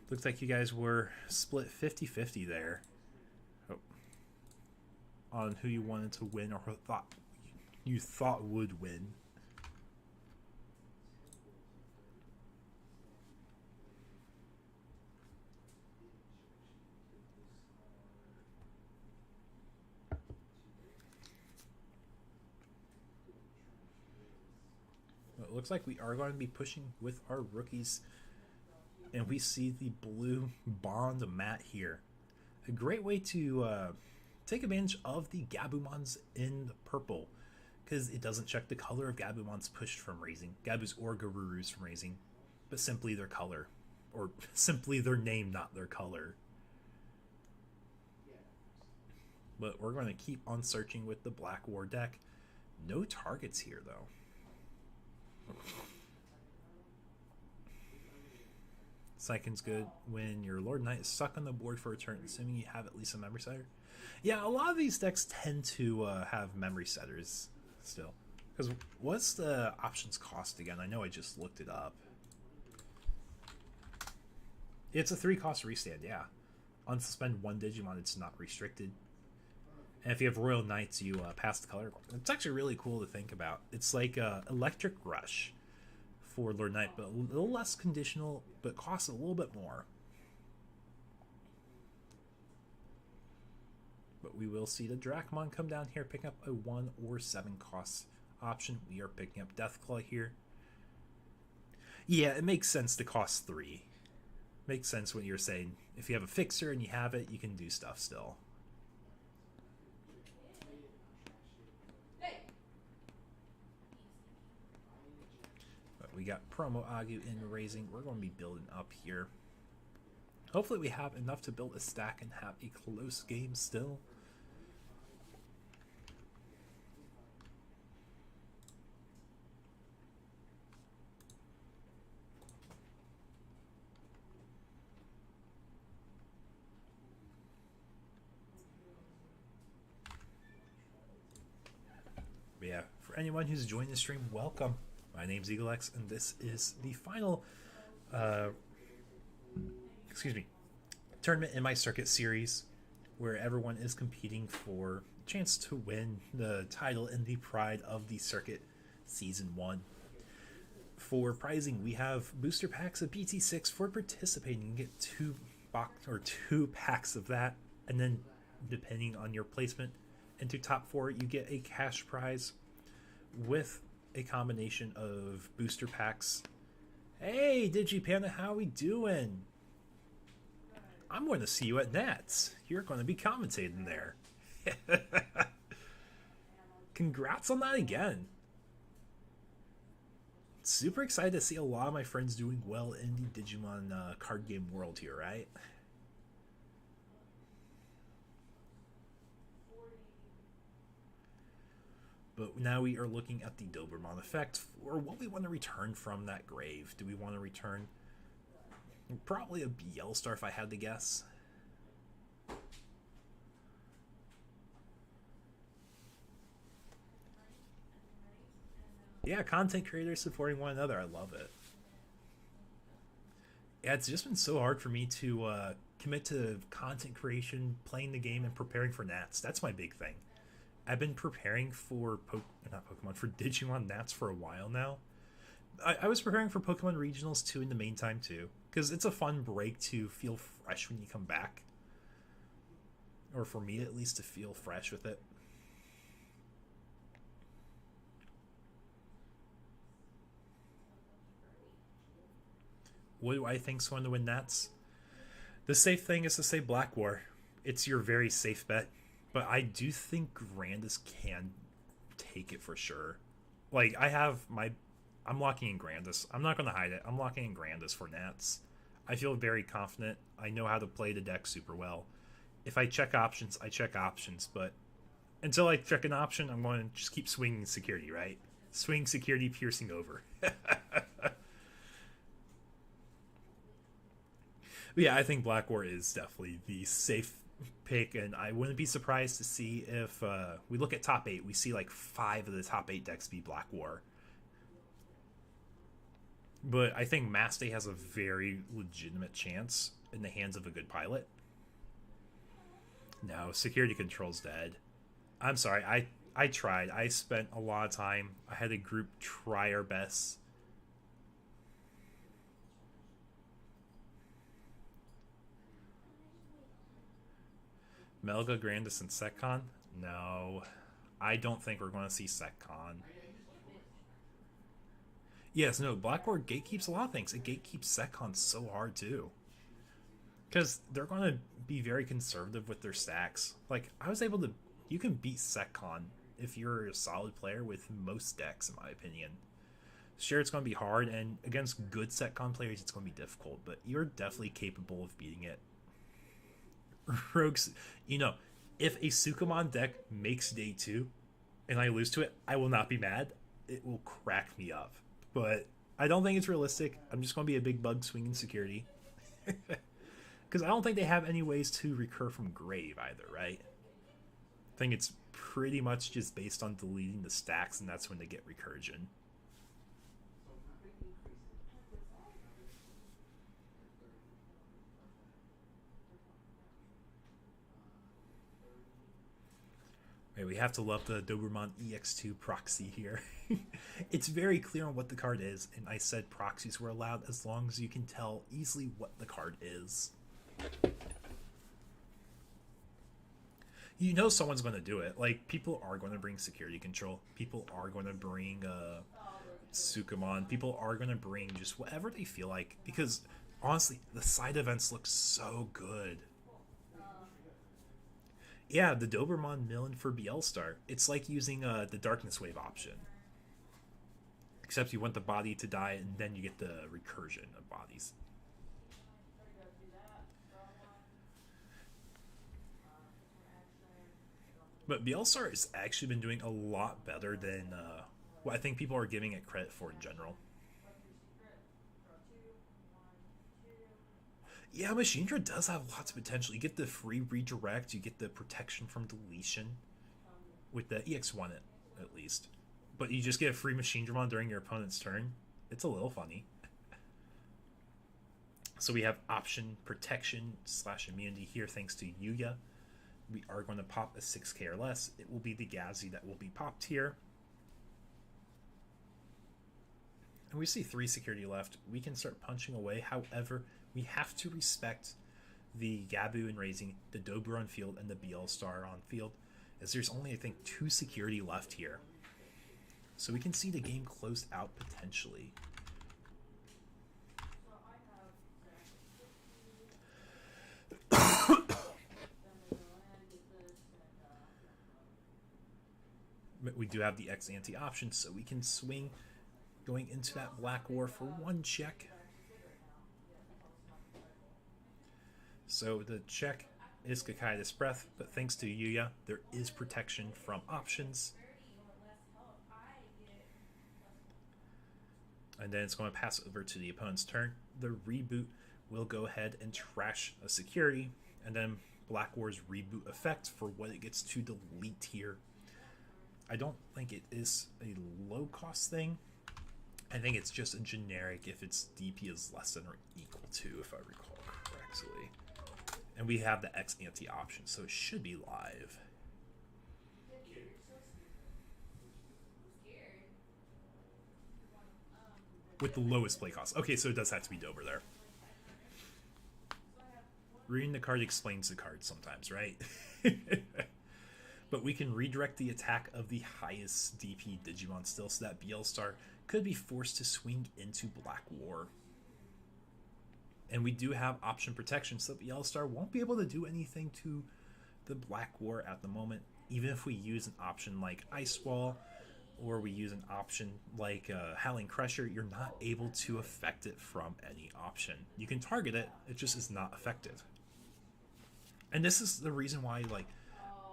Looks like you guys were split 50-50 there. Oh. On who you wanted to win or who you thought would win. It looks like we are going to be pushing with our rookies, and we see the blue Bond mat here. A great way to take advantage of the Gabumons in purple, because it doesn't check the color of Gabumons pushed from raising, Gabus or Garurus from raising, but simply their color, or simply their name, not their color. But we're going to keep on searching with the Black War deck. No targets here, though. Psychic's good when your Lord Knight is stuck on the board for a turn, assuming you have at least a memory setter. Yeah, a lot of these decks tend to have memory setters still. Because what's the options cost again? I know I just looked it up. It's a 3-cost restand, yeah. Unsuspend 1 Digimon, it's not restricted. And if you have Royal Knights, you pass the color. It's actually really cool to think about. It's like Electric Rush for Lord Knight, but a little less conditional, but costs a little bit more. But we will see the Dracmon come down here, picking up a 1 or 7 cost option. We are picking up Deathclaw here. Yeah, it makes sense to cost 3. Makes sense when you're saying if you have a fixer and you have it, you can do stuff still. But we got Promo Agu in raising. We're going to be building up here. Hopefully we have enough to build a stack and have a close game still. But yeah, for anyone who's joined the stream, welcome. My name's EagleX, and this is the final, tournament in my circuit series, where everyone is competing for a chance to win the title and the pride of the circuit season 1. For prizing, we have booster packs of BT6 for participating. You get 2 packs of that, and then depending on your placement into top 4, you get a cash prize with a combination of booster packs. Hey, DigiPanda, how we doing? I'm going to see you at Nats. You're going to be commentating there. Congrats on that again. Super excited to see a lot of my friends doing well in the Digimon card game world here, right? But now we are looking at the Doberman effect, or what we want to return from that grave. Do we want to return probably a BL star if I had to guess? Yeah, content creators supporting one another. I love it. Yeah, it's just been so hard for me to commit to content creation, playing the game, and preparing for Nats. That's my big thing. I've been preparing for for Digimon Nats for a while now. I was preparing for Pokemon Regionals too in the meantime too, because it's a fun break to feel fresh when you come back. Or for me at least, to feel fresh with it. What do I think's going to win Nats? The safe thing is to say Black War. It's your very safe bet. But I do think Grandis can take it for sure. Like, I'm locking in Grandis. I'm not going to hide it. I'm locking in Grandis for Nats. I feel very confident. I know how to play the deck super well. If I check options, I check options. But until I check an option, I'm going to just keep swinging security, right? Swing security, piercing over. But yeah, I think Black War is definitely the safe pick, and I wouldn't be surprised to see if we look at top 8, we see like 5 of the top 8 decks be Black War. But I think Mass Day has a very legitimate chance in the hands of a good pilot. No, security control's dead. I'm sorry, I tried. I spent a lot of time. I had a group try our best. Melga, Grandis, and Setcon? No. I don't think we're going to see Setcon. Yes, no, Black War gatekeeps a lot of things. It gatekeeps Setcon so hard, too. Because they're going to be very conservative with their stacks. Like, I was able to... You can beat Setcon if you're a solid player with most decks, in my opinion. Sure, it's going to be hard, and against good Setcon players, it's going to be difficult. But you're definitely capable of beating it. Rogues, if a Sukamon deck makes day 2 and I lose to it, I will not be mad. It will crack me up. But I don't think it's realistic. I'm just going to be a big bug swinging security. Because I don't think they have any ways to recur from grave either, right? I think it's pretty much just based on deleting the stacks, and that's when they get recursion. Right, we have to love the Doberman EX2 proxy here. It's very clear on what the card is, and I said proxies were allowed as long as you can tell easily what the card is. You know someone's going to do it. Like, people are going to bring security control. People are going to bring Sukumon. People are going to bring just whatever they feel like. Because, honestly, the side events look so good. Yeah, the Doberman Millen for BL Star. It's like using the Darkness Wave option. Except you want the body to die, and then you get the recursion of bodies. But BL-Star has actually been doing a lot better than what I think people are giving it credit for in general. Yeah, Machindra does have lots of potential. You get the free redirect, you get the protection from deletion with the EX1 at least. But you just get a free Machindramon during your opponent's turn. It's a little funny. So we have option protection / immunity here thanks to Yuya. We are going to pop a 6k or less. It will be the Gazzy that will be popped here. And we see 3 security left. We can start punching away. However, we have to respect the Gabu in raising, the Dobro on field, and the BL Star on field, as there's only, I think, 2 security left here. So we can see the game closed out potentially. But we do have the X ante option, so we can swing going into that Black War for 1 check. So the check is Kakaitis Breath, but thanks to Yuya, there is protection from options. And then it's going to pass over to the opponent's turn. The reboot will go ahead and trash a security, and then Black War's reboot effect for what it gets to delete here. I don't think it is a low cost thing. I think it's just a generic if its DP is less than or equal to, if I recall correctly. And we have the X ante option, so it should be live. With the lowest play cost. Okay, so it does have to be Dober there. Reading the card explains the card sometimes, right? But we can redirect the attack of the highest DP Digimon still, so that BL Star could be forced to swing into Black War. And we do have option protection, so BL Star won't be able to do anything to the Black War at the moment. Even if we use an option like Ice Wall, or we use an option like Howling Crusher, you're not able to affect it from any option. You can target it, it just is not effective. And this is the reason why, like,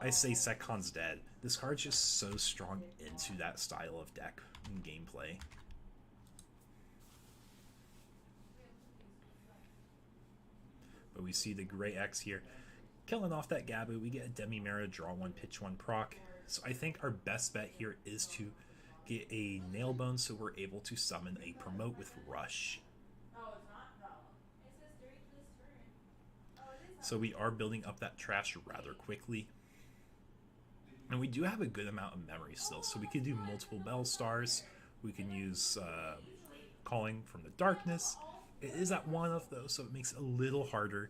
I say Sekkon's dead. This card's just so strong into that style of deck and gameplay. But we see the Gray X here. Killing off that Gabu, we get a Demi-Mera, draw 1, pitch 1 proc. So I think our best bet here is to get a Nailbone so we're able to summon a Promote with Rush. So we are building up that trash rather quickly. And we do have a good amount of memory still, so we could do multiple Bell Stars. We can use Calling from the Darkness. It is at 1 of those, so it makes it a little harder.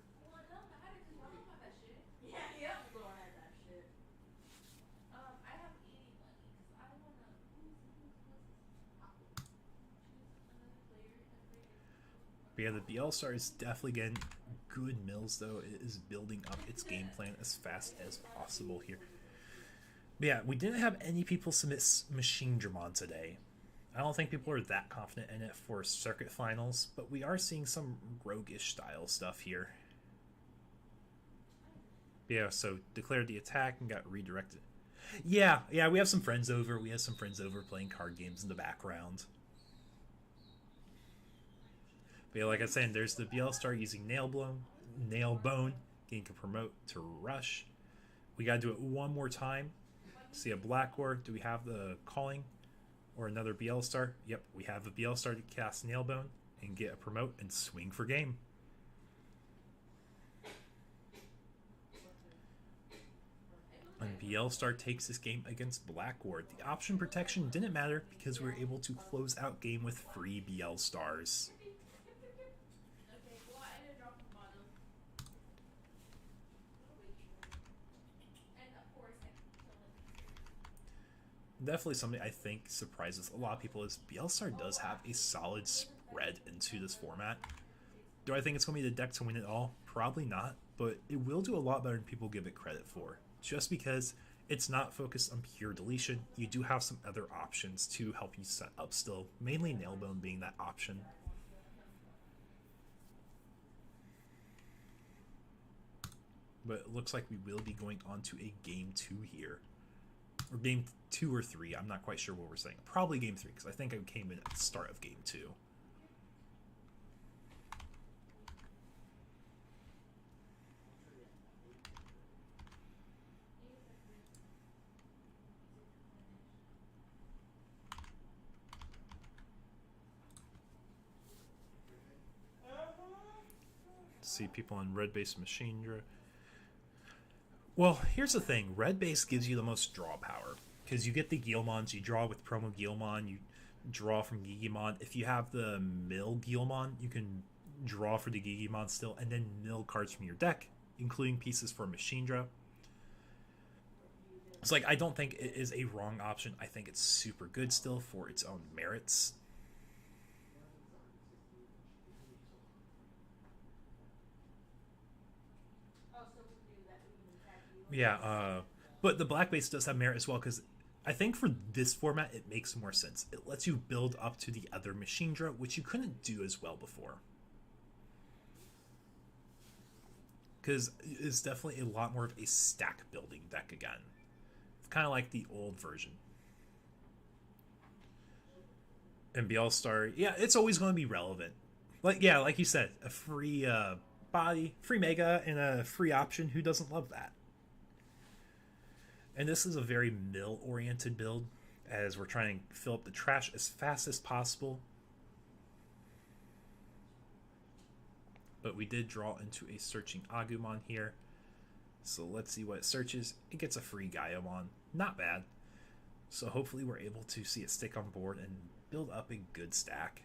But yeah, the BL Star is definitely getting good mills, though. It is building up its game plan as fast as possible here. But yeah, we didn't have any people submit Machindramon today. I don't think people are that confident in it for circuit finals, but we are seeing some roguish style stuff here. But yeah, so declared the attack and got redirected. Yeah, we have some friends over. We have some friends over playing card games in the background. But yeah, like I was saying, there's the BL Star using Nailbone, getting a Promote to Rush. We gotta do it one more time. See a Black War. Do we have the Calling or another BL Star? Yep, we have a BL Star to cast Nailbone and get a Promote and swing for game. And BL Star takes this game against Black War. The option protection didn't matter because we were able to close out game with free BL Stars. definitely something I think surprises a lot of people is BLStar does have a solid spread into this format. Do I think it's going to be the deck to win it all? Probably not, but it will do a lot better than people give it credit for. Just because it's not focused on pure deletion, you do have some other options to help you set up still, mainly Nailbone being that option. But it looks like we will be going on to a game 2 here. Or game 2 or 3, I'm not quite sure what we're saying. Probably game 3, because I think I came in at the start of game 2. See people on red base Machindra. Well, here's the thing. Red base gives you the most draw power. Because you get the Guilmons, you draw with promo Guilmon, you draw from Gigimon. If you have the mill Guilmon, you can draw for the Gigimon still, and then mill cards from your deck, including pieces for Machindra. It's like, I don't think it is a wrong option. I think it's super good still for its own merits. Yeah, but the black base does have merit as well, because I think for this format it makes more sense. It lets you build up to the other Machindra, which you couldn't do as well before. Because it's definitely a lot more of a stack building deck again. It's kind of like the old version. And BLStar, yeah, it's always going to be relevant. Like you said, a free body, free mega, and a free option. Who doesn't love that? And this is a very mill-oriented build, as we're trying to fill up the trash as fast as possible. But we did draw into a searching Agumon here. So let's see what it searches. It gets a free Gaiamon. Not bad. So hopefully we're able to see it stick on board and build up a good stack.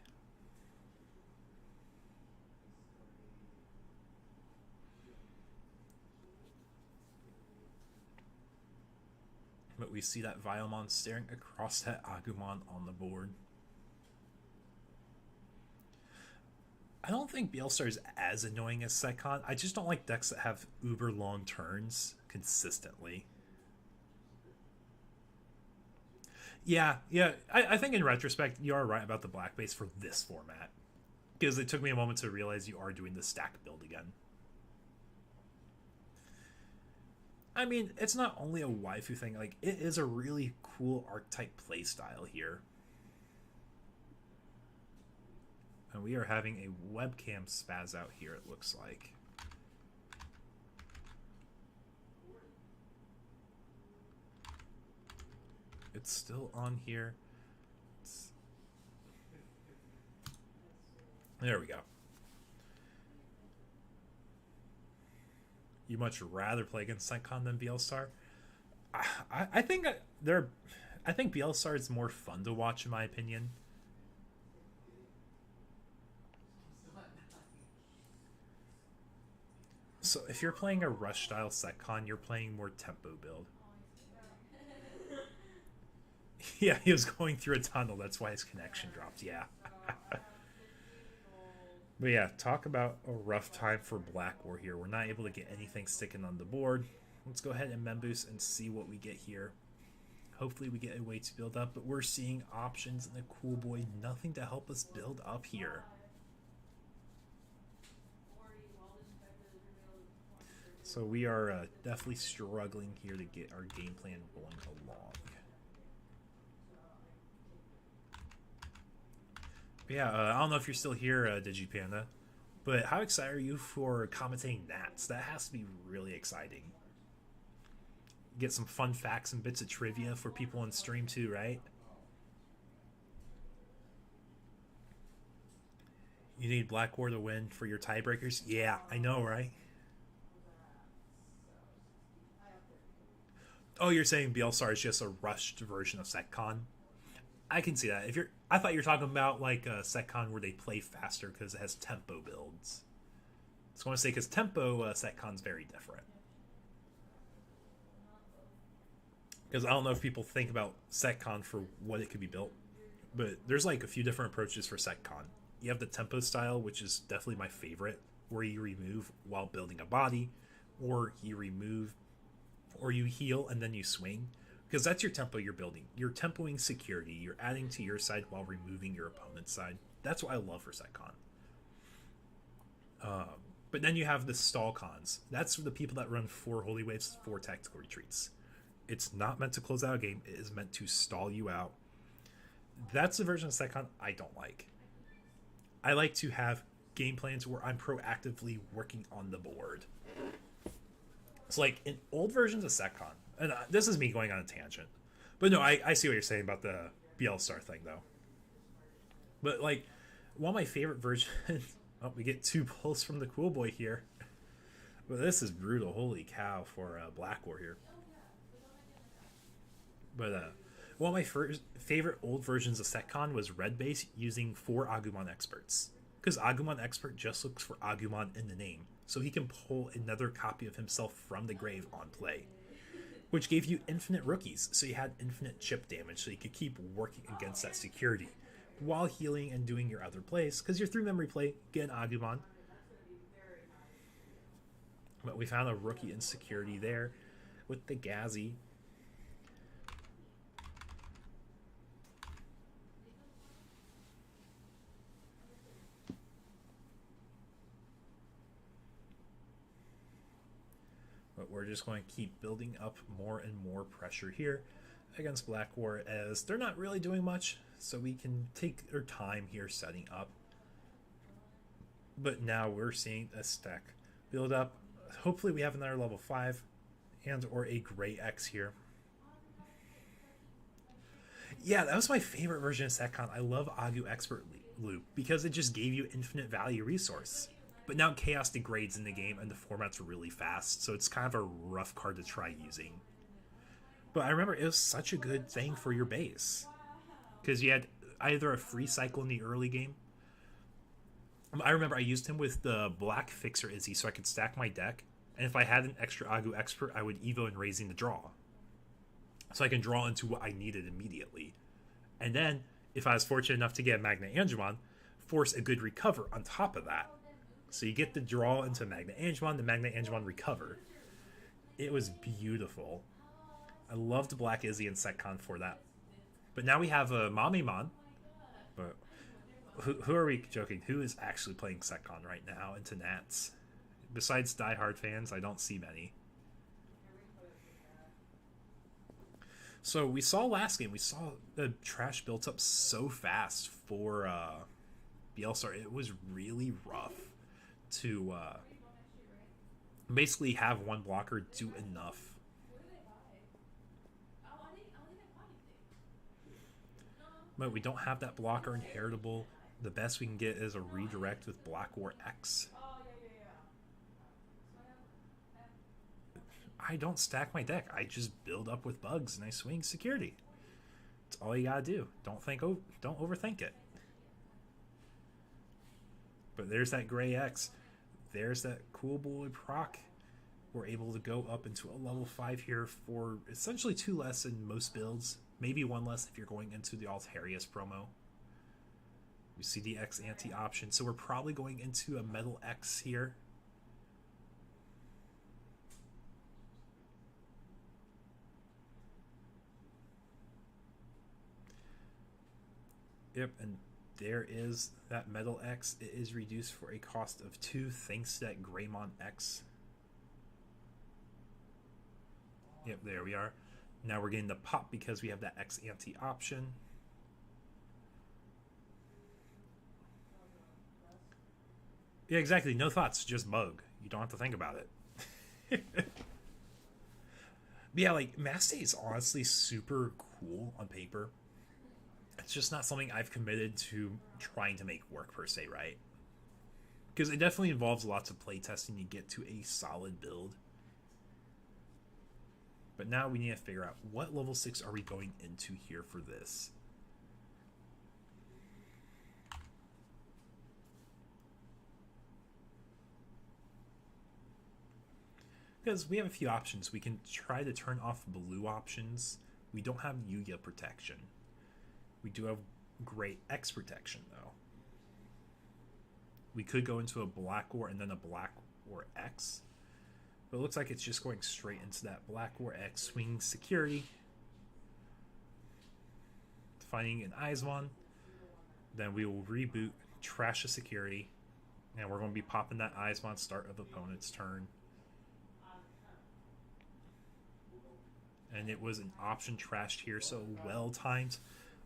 But we see that Vilemon staring across that Agumon on the board. I don't think BLStar is as annoying as Sekon. I just don't like decks that have uber long turns consistently. Yeah. I think in retrospect, you are right about the black base for this format. Because it took me a moment to realize you are doing the stack build again. I mean, it's not only a waifu thing, like, it is a really cool archetype playstyle here. And we are having a webcam spaz out here, it looks like. It's still on here. There we go. You much rather play against Syncon than BLStar? I think I think BLStar is more fun to watch, in my opinion. So if you're playing a rush style Setcon, you're playing more tempo build. Yeah, he was going through a tunnel. That's why his connection dropped. Yeah. But yeah, talk about a rough time for Black War here. We're not able to get anything sticking on the board. Let's go ahead and Memboost and see what we get here. Hopefully we get a way to build up, but we're seeing options in the Cool Boy. Nothing to help us build up here. So we are definitely struggling here to get our game plan going along. But yeah, I don't know if you're still here, Digipanda, but how excited are you for commentating Nats? That has to be really exciting. Get some fun facts and bits of trivia for people on stream too, right? You need Black War to win for your tiebreakers? Yeah, I know, right? Oh, you're saying BLStar is just a rushed version of Setcon? I can see that. I thought you were talking about like a Setcon where they play faster because it has tempo builds. I was going to say because tempo Setcon's very different. Because I don't know if people think about SecCon for what it could be built, but there's like a few different approaches for SecCon. You have the tempo style, which is definitely my favorite, where you remove while building a body, or you remove, or you heal and then you swing. Because that's your tempo you're building. You're tempoing security. You're adding to your side while removing your opponent's side. That's what I love for SecCon. But then you have the stall cons. That's for the people that run 4 holy waves, 4 tactical retreats. It's not meant to close out a game. It is meant to stall you out. That's the version of SecCon I don't like. I like to have game plans where I'm proactively working on the board. It's like in old versions of SecCon, and this is me going on a tangent, but no, I see what you're saying about the BL Star thing though. But like one of my favorite versions. Oh, we get 2 pulls from the cool boy here. But this is brutal. Holy cow for Black War here. But one of my first favorite old versions of SecCon was red base using 4 Agumon experts. Because Agumon expert just looks for Agumon in the name. So he can pull another copy of himself from the grave on play. Which gave you infinite rookies. So you had infinite chip damage. So you could keep working against that security while healing and doing your other plays, because you're through memory play, get an Agumon. But we found a rookie insecurity there with the Gazi. But we're just going to keep building up more and more pressure here against Black War, as they're not really doing much, so we can take our time here setting up. But now we're seeing a stack build up. Hopefully we have another level 5 and or a gray X here. Yeah, that was my favorite version of SecCon. I love Agu Expert Loop because it just gave you infinite value resource. But now Chaos degrades in the game and the format's really fast, so it's kind of a rough card to try using. But I remember it was such a good thing for your base, because you had either a free cycle in the early game. I remember I used him with the Black Fixer Izzy so I could stack my deck, and if I had an extra Agu Expert, I would Evo in raising the draw. So I can draw into what I needed immediately. And then, if I was fortunate enough to get Magna Angemon, force a good recover on top of that. So you get the draw into Magna Angemon, the Magna Angemon recover. It was beautiful. I loved Black Izzy and SecCon for that. But now we have a Mamimon. But who are we joking? Who is actually playing SecCon right now into Nats? Besides diehard fans, I don't see many. So we saw last game, we saw the trash built up so fast for BLStar. It was really rough to basically have one blocker do enough. But we don't have that blocker inheritable. The best we can get is a redirect with Black War X. I don't stack my deck. I just build up with bugs and I swing security. That's all you gotta do. Don't overthink it. But there's that gray X. There's that cool boy proc. We're able to go up into a level 5 here for essentially 2 less in most builds. Maybe 1 less if you're going into the Altarius promo. We see the X anti option. So we're probably going into a Metal X here. Yep, and there is that Metal X. It is reduced for a cost of 2 thanks to that Greymon X. Yep, there we are. Now we're getting the pop because we have that X anti option. Yeah, exactly. No thoughts, just bug. You don't have to think about it. But yeah, like Mass Day is honestly super cool on paper. It's just not something I've committed to trying to make work per se, right? Because it definitely involves lots of playtesting to get to a solid build. But now we need to figure out what level 6 are we going into here for this. Because we have a few options. We can try to turn off blue options. We don't have Yuya protection. We do have Gray X protection, though. We could go into a Black War and then a Black War X. But it looks like it's just going straight into that Black War X swinging security. Finding an Eisvon. Then we will reboot, trash the security. And we're going to be popping that Eisvon start of opponent's turn. And it was an option trashed here, so well timed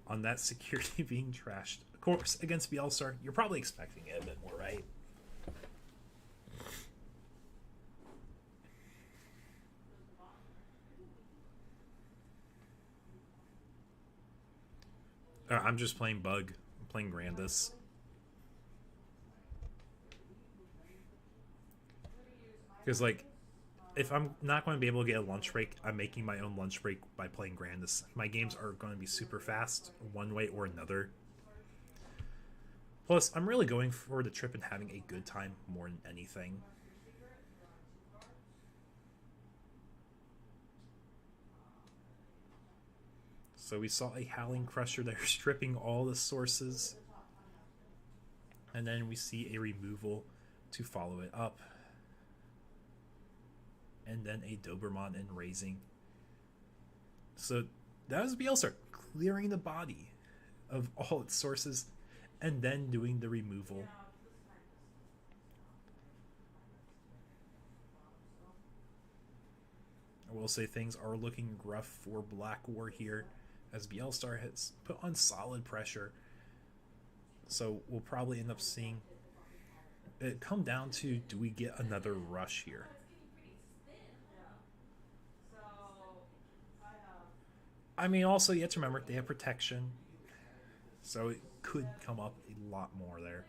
on that security being trashed. Of course, against Bielsar, you're probably expecting it a bit more, right? I'm just playing Bug. I'm playing Grandis. Because, like, if I'm not going to be able to get a lunch break, I'm making my own lunch break by playing Grandis. My games are going to be super fast, one way or another. Plus, I'm really going for the trip and having a good time more than anything. So we saw a Howling Crusher there stripping all the sources. And then we see a removal to follow it up. And then a Doberman and raising. So that was Bielsar clearing the body of all its sources and then doing the removal. I will say things are looking rough for Black War here as Bielsar has put on solid pressure. So we'll probably end up seeing it come down to, do we get another rush here? I mean, also, you have to remember, they have protection. So it could come up a lot more there.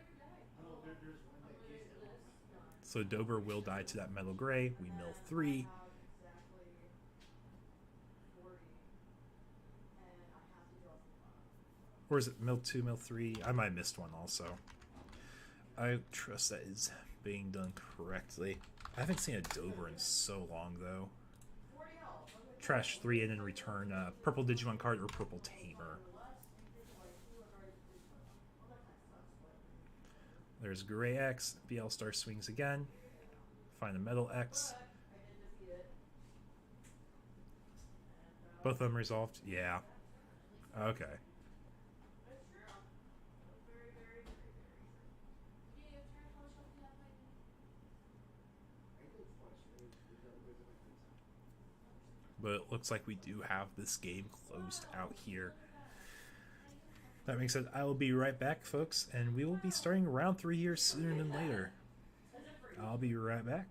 So Dober will die to that Metal Gray. We mill 3. Or is it mill 2, mill 3? I might have missed one also. I trust that is being done correctly. I haven't seen a Dober in so long, though. Trash 3 in and return purple Digimon card or purple Tamer. There's Gray X. Bielsar swings again. Find a Metal X. Both of them resolved? Yeah. Okay. But it looks like we do have this game closed out here. That makes it. I will be right back, folks, and we will be starting round 3 here sooner than later. I'll be right back.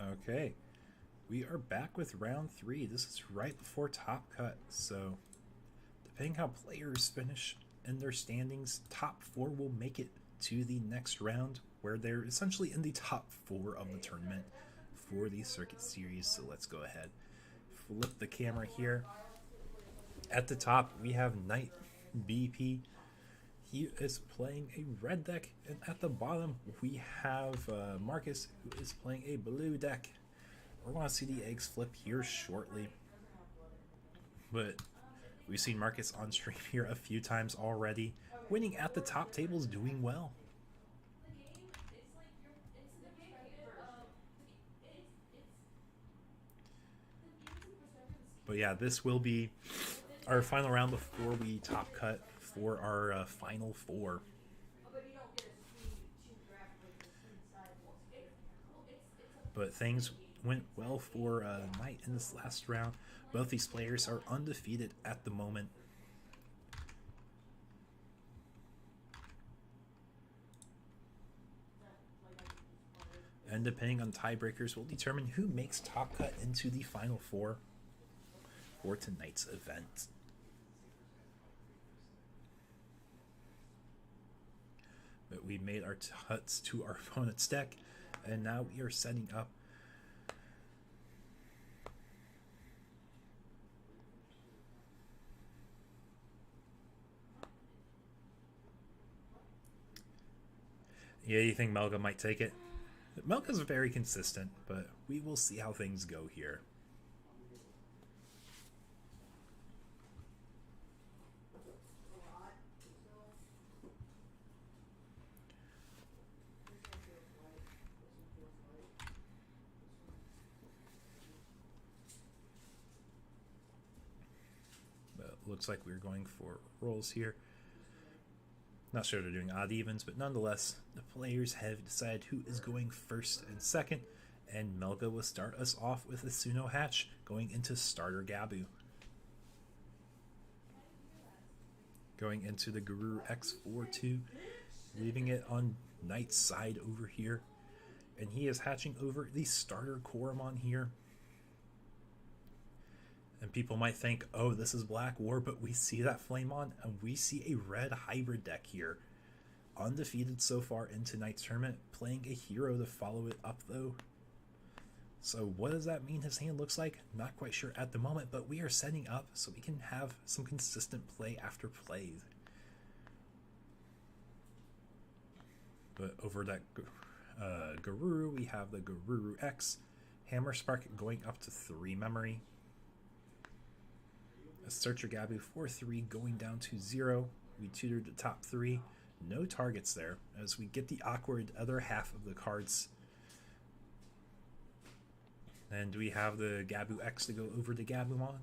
Okay, we are back with round 3. This is right before top cut, so depending how players finish in their standings, top 4 will make it to the next round, where they're essentially in the top 4 of the tournament for the circuit series. So let's go ahead, flip the camera here. At the top, we have Knight BP. He is playing a red deck, and at the bottom we have Marcus, who is playing a blue deck. We're going to see the eggs flip here shortly, but we've seen Marcus on stream here a few times already, winning at the top tables, doing well. But yeah, this will be our final round before we top cut for our final 4. But things went well for Knight in this last round. Both these players are undefeated at the moment. And depending on tiebreakers will determine who makes top cut into the final 4 for tonight's event. But we made our cuts to our opponent's deck, and now we are setting up Yeah, you think Melga might take it? Melga's very consistent, but we will see how things go here. But looks like we're going for rolls here. Not sure they're doing odd evens, but nonetheless, the players have decided who is going first and second, and Melga will start us off with a Suno Hatch going into starter Gabu. Going into the Guru X42, leaving it on Knight's side over here, and he is hatching over the starter Koromon here. And people might think, oh, this is Black War, but we see that Flamon, and we see a red hybrid deck here. Undefeated so far in tonight's tournament, playing a hero to follow it up, though. So what does that mean his hand looks like? Not quite sure at the moment, but we are setting up so we can have some consistent play after play. But over that Garuru, we have the Garuru X. Hammer Spark going up to 3 memory. A Searcher Gabu 4-3 going down to 0. We tutored the top 3. No targets there, as we get the awkward other half of the cards. And we have the Gabu X to go over to Gabumon.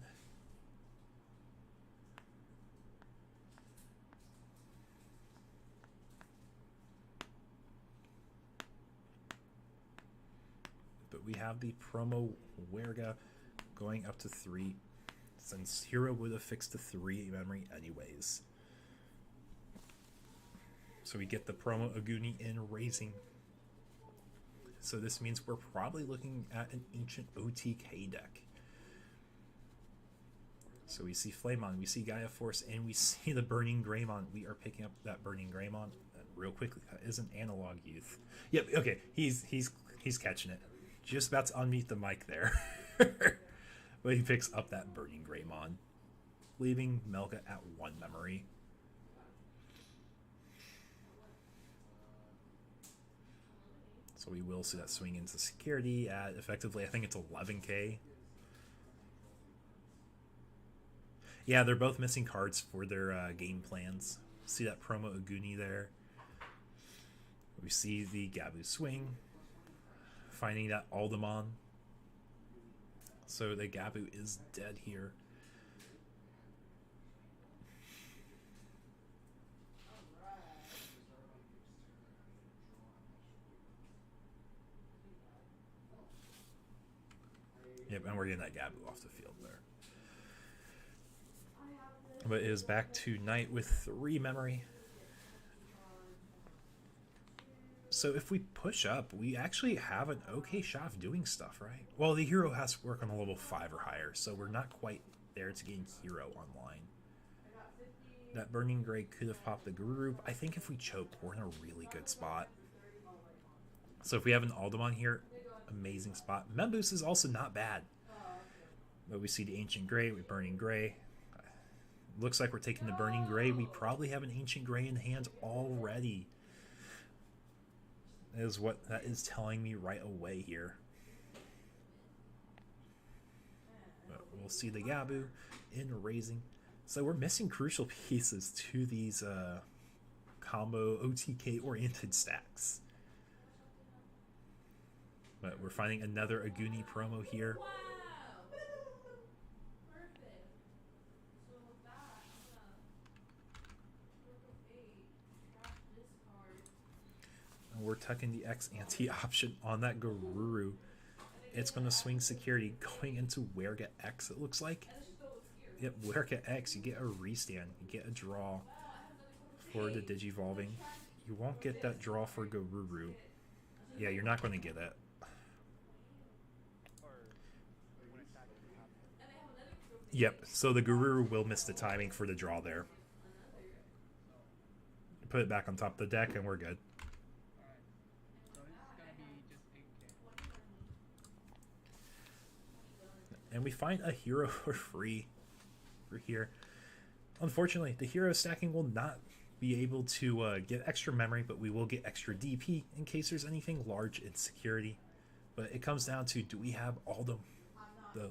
But we have the promo Werga going up to 3, since Hero would have fixed the 3 memory anyways. So we get the promo Aguni in raising. So this means we're probably looking at an ancient OTK deck. So we see Flamon, we see Gaia Force, and we see the Burning Greymon. We are picking up that Burning Greymon real quickly. That is an Analog Youth. Yep, okay, he's catching it. Just about to unmute the mic there. But he picks up that Burning Greymon, leaving Melga at 1 memory. So we will see that swing into security at effectively, I think it's 11k. Yeah, they're both missing cards for their game plans. See that promo Aguni there. We see the Gabu swing, finding that Aldemon. So the Gabu is dead here. Yep, and we're getting that Gabu off the field there. But it is back to Knight with 3 memory. So if we push up, we actually have an okay shot of doing stuff, right? Well, the hero has to work on a level 5 or higher, so we're not quite there to gain hero online. That Burning Gray could have popped the Guru. I think if we choke, we're in a really good spot. So if we have an Aldemon here, amazing spot. Memboost is also not bad. But we see the Ancient Gray, we Burning Gray. Looks like we're taking the Burning Gray. We probably have an Ancient Gray in hand already. That is what that is telling me right away here. But we'll see the Gabu in raising. So we're missing crucial pieces to these combo OTK oriented stacks. But we're finding another Aguni promo here. Wow! Perfect. So with that, I'm gonna work of 8, trash this card. And we're tucking the X anti option on that Garuru. It's going to swing security going into Werga X, it looks like. And let's just go with here. Yep, Werga X, you get a restand, you get a draw for the Digivolving. You won't get that draw for Garuru. Yeah, you're not going to get it. Or when attacking the top four. And I have another group. Yep, so the Garuru will miss the timing for the draw there. Put it back on top of the deck and we're good. So this is gonna be just in game. And we find a hero for free for here. Unfortunately, the hero stacking will not be able to get extra memory, but we will get extra DP in case there's anything large in security. But it comes down to, do we have Aldem,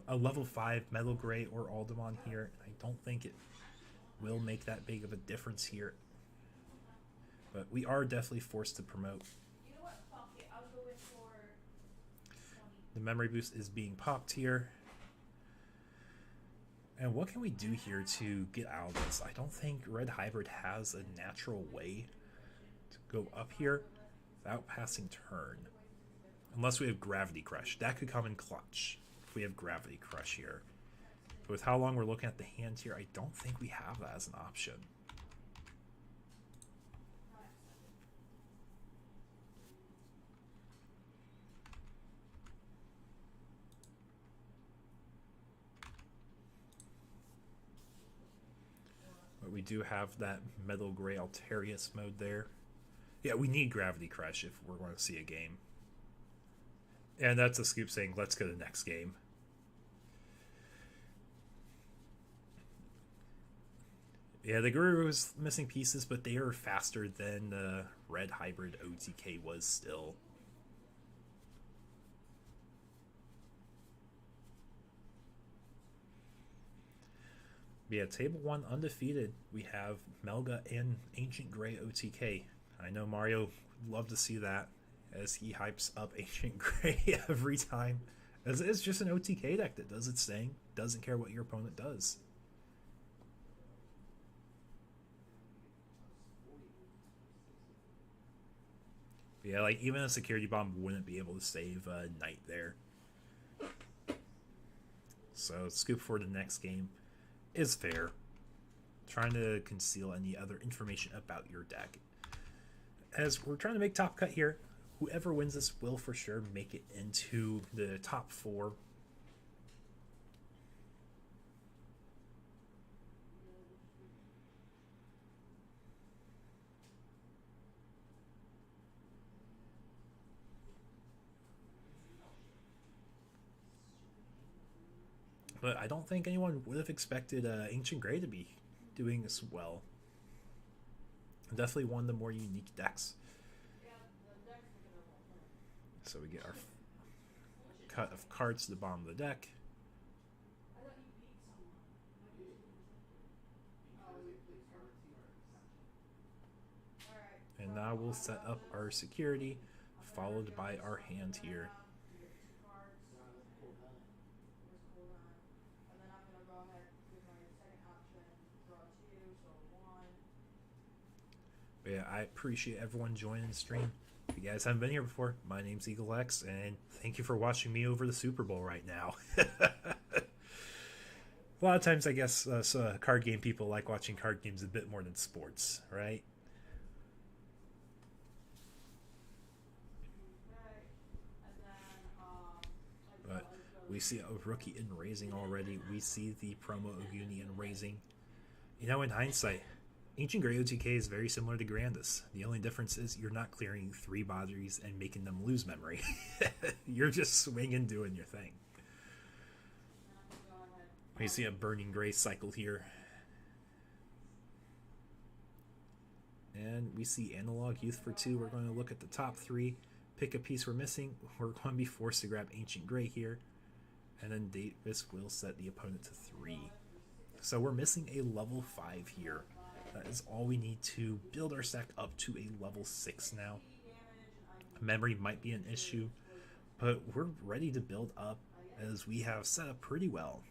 a level 5 Metal Gray or Aldemon here? I don't think it will make that big of a difference here. But we are definitely forced to promote. You know what? Fuck it. I'll go in for 20. The memory boost is being popped here. And what can we do here to get out of this? I don't think Red Hybrid has a natural way to go up here without passing turn. Unless we have Gravity Crush. That could come in clutch if we have Gravity Crush here. But with how long we're looking at the hand here, I don't think we have that as an option. But we do have that Metal Gray Altarius mode there. Yeah, we need Gravity Crush if we're going to see a game. And that's a scoop saying, let's go to the next game. Yeah, the Guru is missing pieces, but they are faster than the Red Hybrid OTK was still. Yeah, table 1 undefeated. We have Melga and Ancient Gray OTK. I know Mario would love to see that as he hypes up Ancient Gray every time. As it's just an OTK deck that does its thing, doesn't care what your opponent does. But yeah, like even a security bomb wouldn't be able to save Knight there. So scoop for the next game is fair. Trying to conceal any other information about your deck. As we're trying to make top cut here, whoever wins this will for sure make it into the top 4. But I don't think anyone would have expected Ancient Gray to be doing this well. Definitely one of the more unique decks. So we get our cut of cards to the bottom of the deck. And now we'll set up our security, followed by our hand here. But yeah, I appreciate everyone joining the stream. If you guys haven't been here before, my name's Eagle X, and thank you for watching me over the Super Bowl right now. A lot of times, I guess, card game people like watching card games a bit more than sports, right? We see a rookie in raising already. We see the promo Oguni in raising. You know, in hindsight, Ancient Grey OTK is very similar to Grandis. The only difference is you're not clearing 3 bodies and making them lose memory. You're just swinging, doing your thing. We see a Burning Gray cycle here. And we see Analog Youth for 2. We're going to look at the top 3, pick a piece we're missing. We're going to be forced to grab Ancient Grey here. And then Davis will set the opponent to 3. So we're missing a level 5 here. That is all we need to build our stack up to a level 6 now. Memory might be an issue, but we're ready to build up as we have set up pretty well.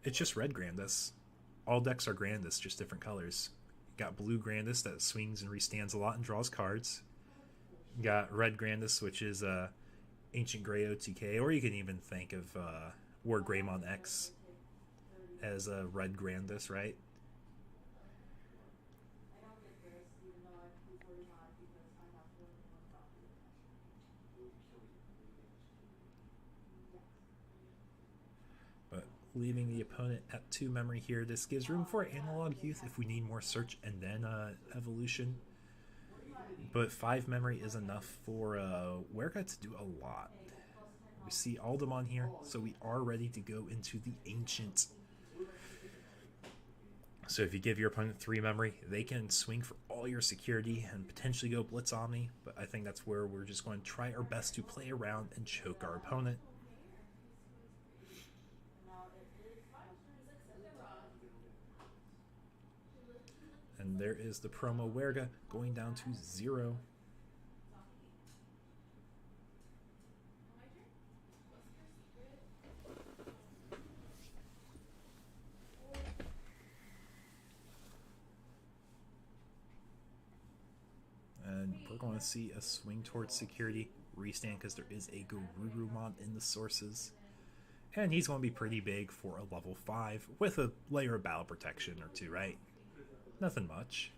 It's just red Grandis. All decks are Grandis, just different colors. Got blue Grandis that swings and restands a lot and draws cards. Got red Grandis, which is Ancient Grey OTK, or you can even think of War Greymon X as a red Grandis, right? But leaving the opponent at 2 memory here, this gives room for Analog Youth if we need more search and then evolution. But 5 memory is enough for Werka to do a lot. We see Aldemon here, so we are ready to go into the Ancient. So if you give your opponent 3 memory, they can swing for all your security and potentially go Blitz Omni, but I think that's where we're just going to try our best to play around and choke our opponent. And there is the promo Werga going down to 0. And we're going to see a swing towards security, restand because there is a Garurumon in the sources. And he's going to be pretty big for a level 5 with a layer of battle protection or 2, right? Nothing much.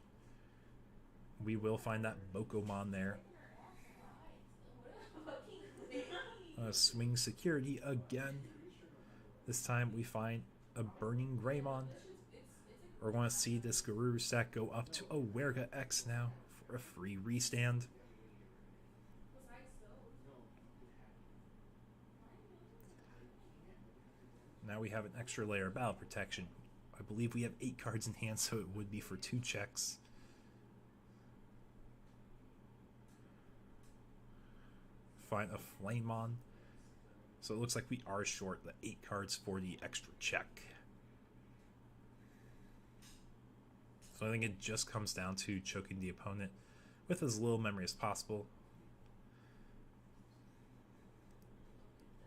We will find that Bokomon there. Swing security again. This time we find a Burning Greymon. We're going to see this Garuru stack go up to a Werga X now for a free restand. Now we have an extra layer of battle protection. I believe we have 8 cards in hand, so it would be for 2 checks. Find a Flamemon. So it looks like we are short the 8 cards for the extra check. So I think it just comes down to choking the opponent with as little memory as possible.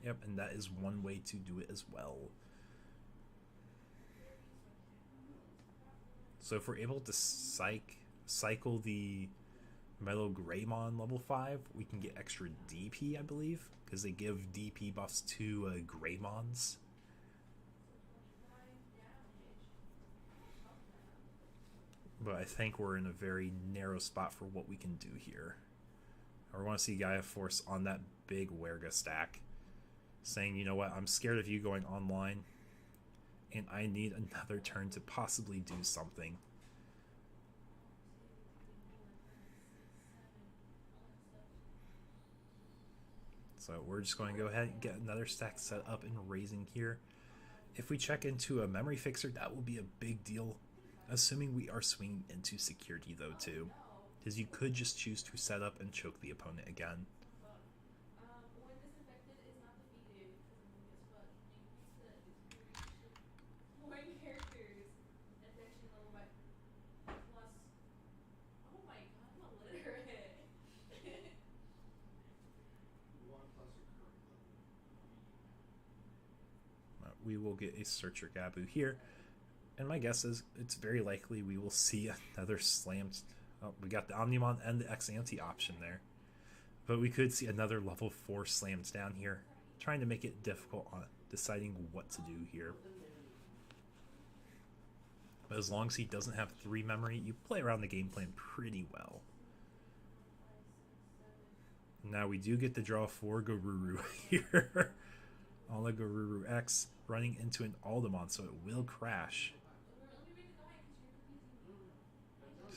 Yep, and that is one way to do it as well. So if we're able to cycle the Metal Greymon level 5, we can get extra DP, I believe, because they give DP buffs to Greymons. But I think we're in a very narrow spot for what we can do here. We're going to see Gaia Force on that big Werga stack, saying, you know what, I'm scared of you going online, and I need another turn to possibly do something. So we're just going to go ahead and get another stack set up and raising here. If we check into a memory fixer, that will be a big deal, assuming we are swinging into security though too, because you could just choose to set up and choke the opponent again. We will get a Searcher Gabu here, and my guess is it's very likely we will see another slammed. Oh, we got the Omnimon and the Ex-Ante option there, but we could see another level 4 slammed down here, trying to make it difficult on deciding what to do here. But as long as he doesn't have 3 memory, you play around the game plan pretty well. Now we do get the draw for Garuru here. On the Garuru X running into an Aldemon, so it will crash.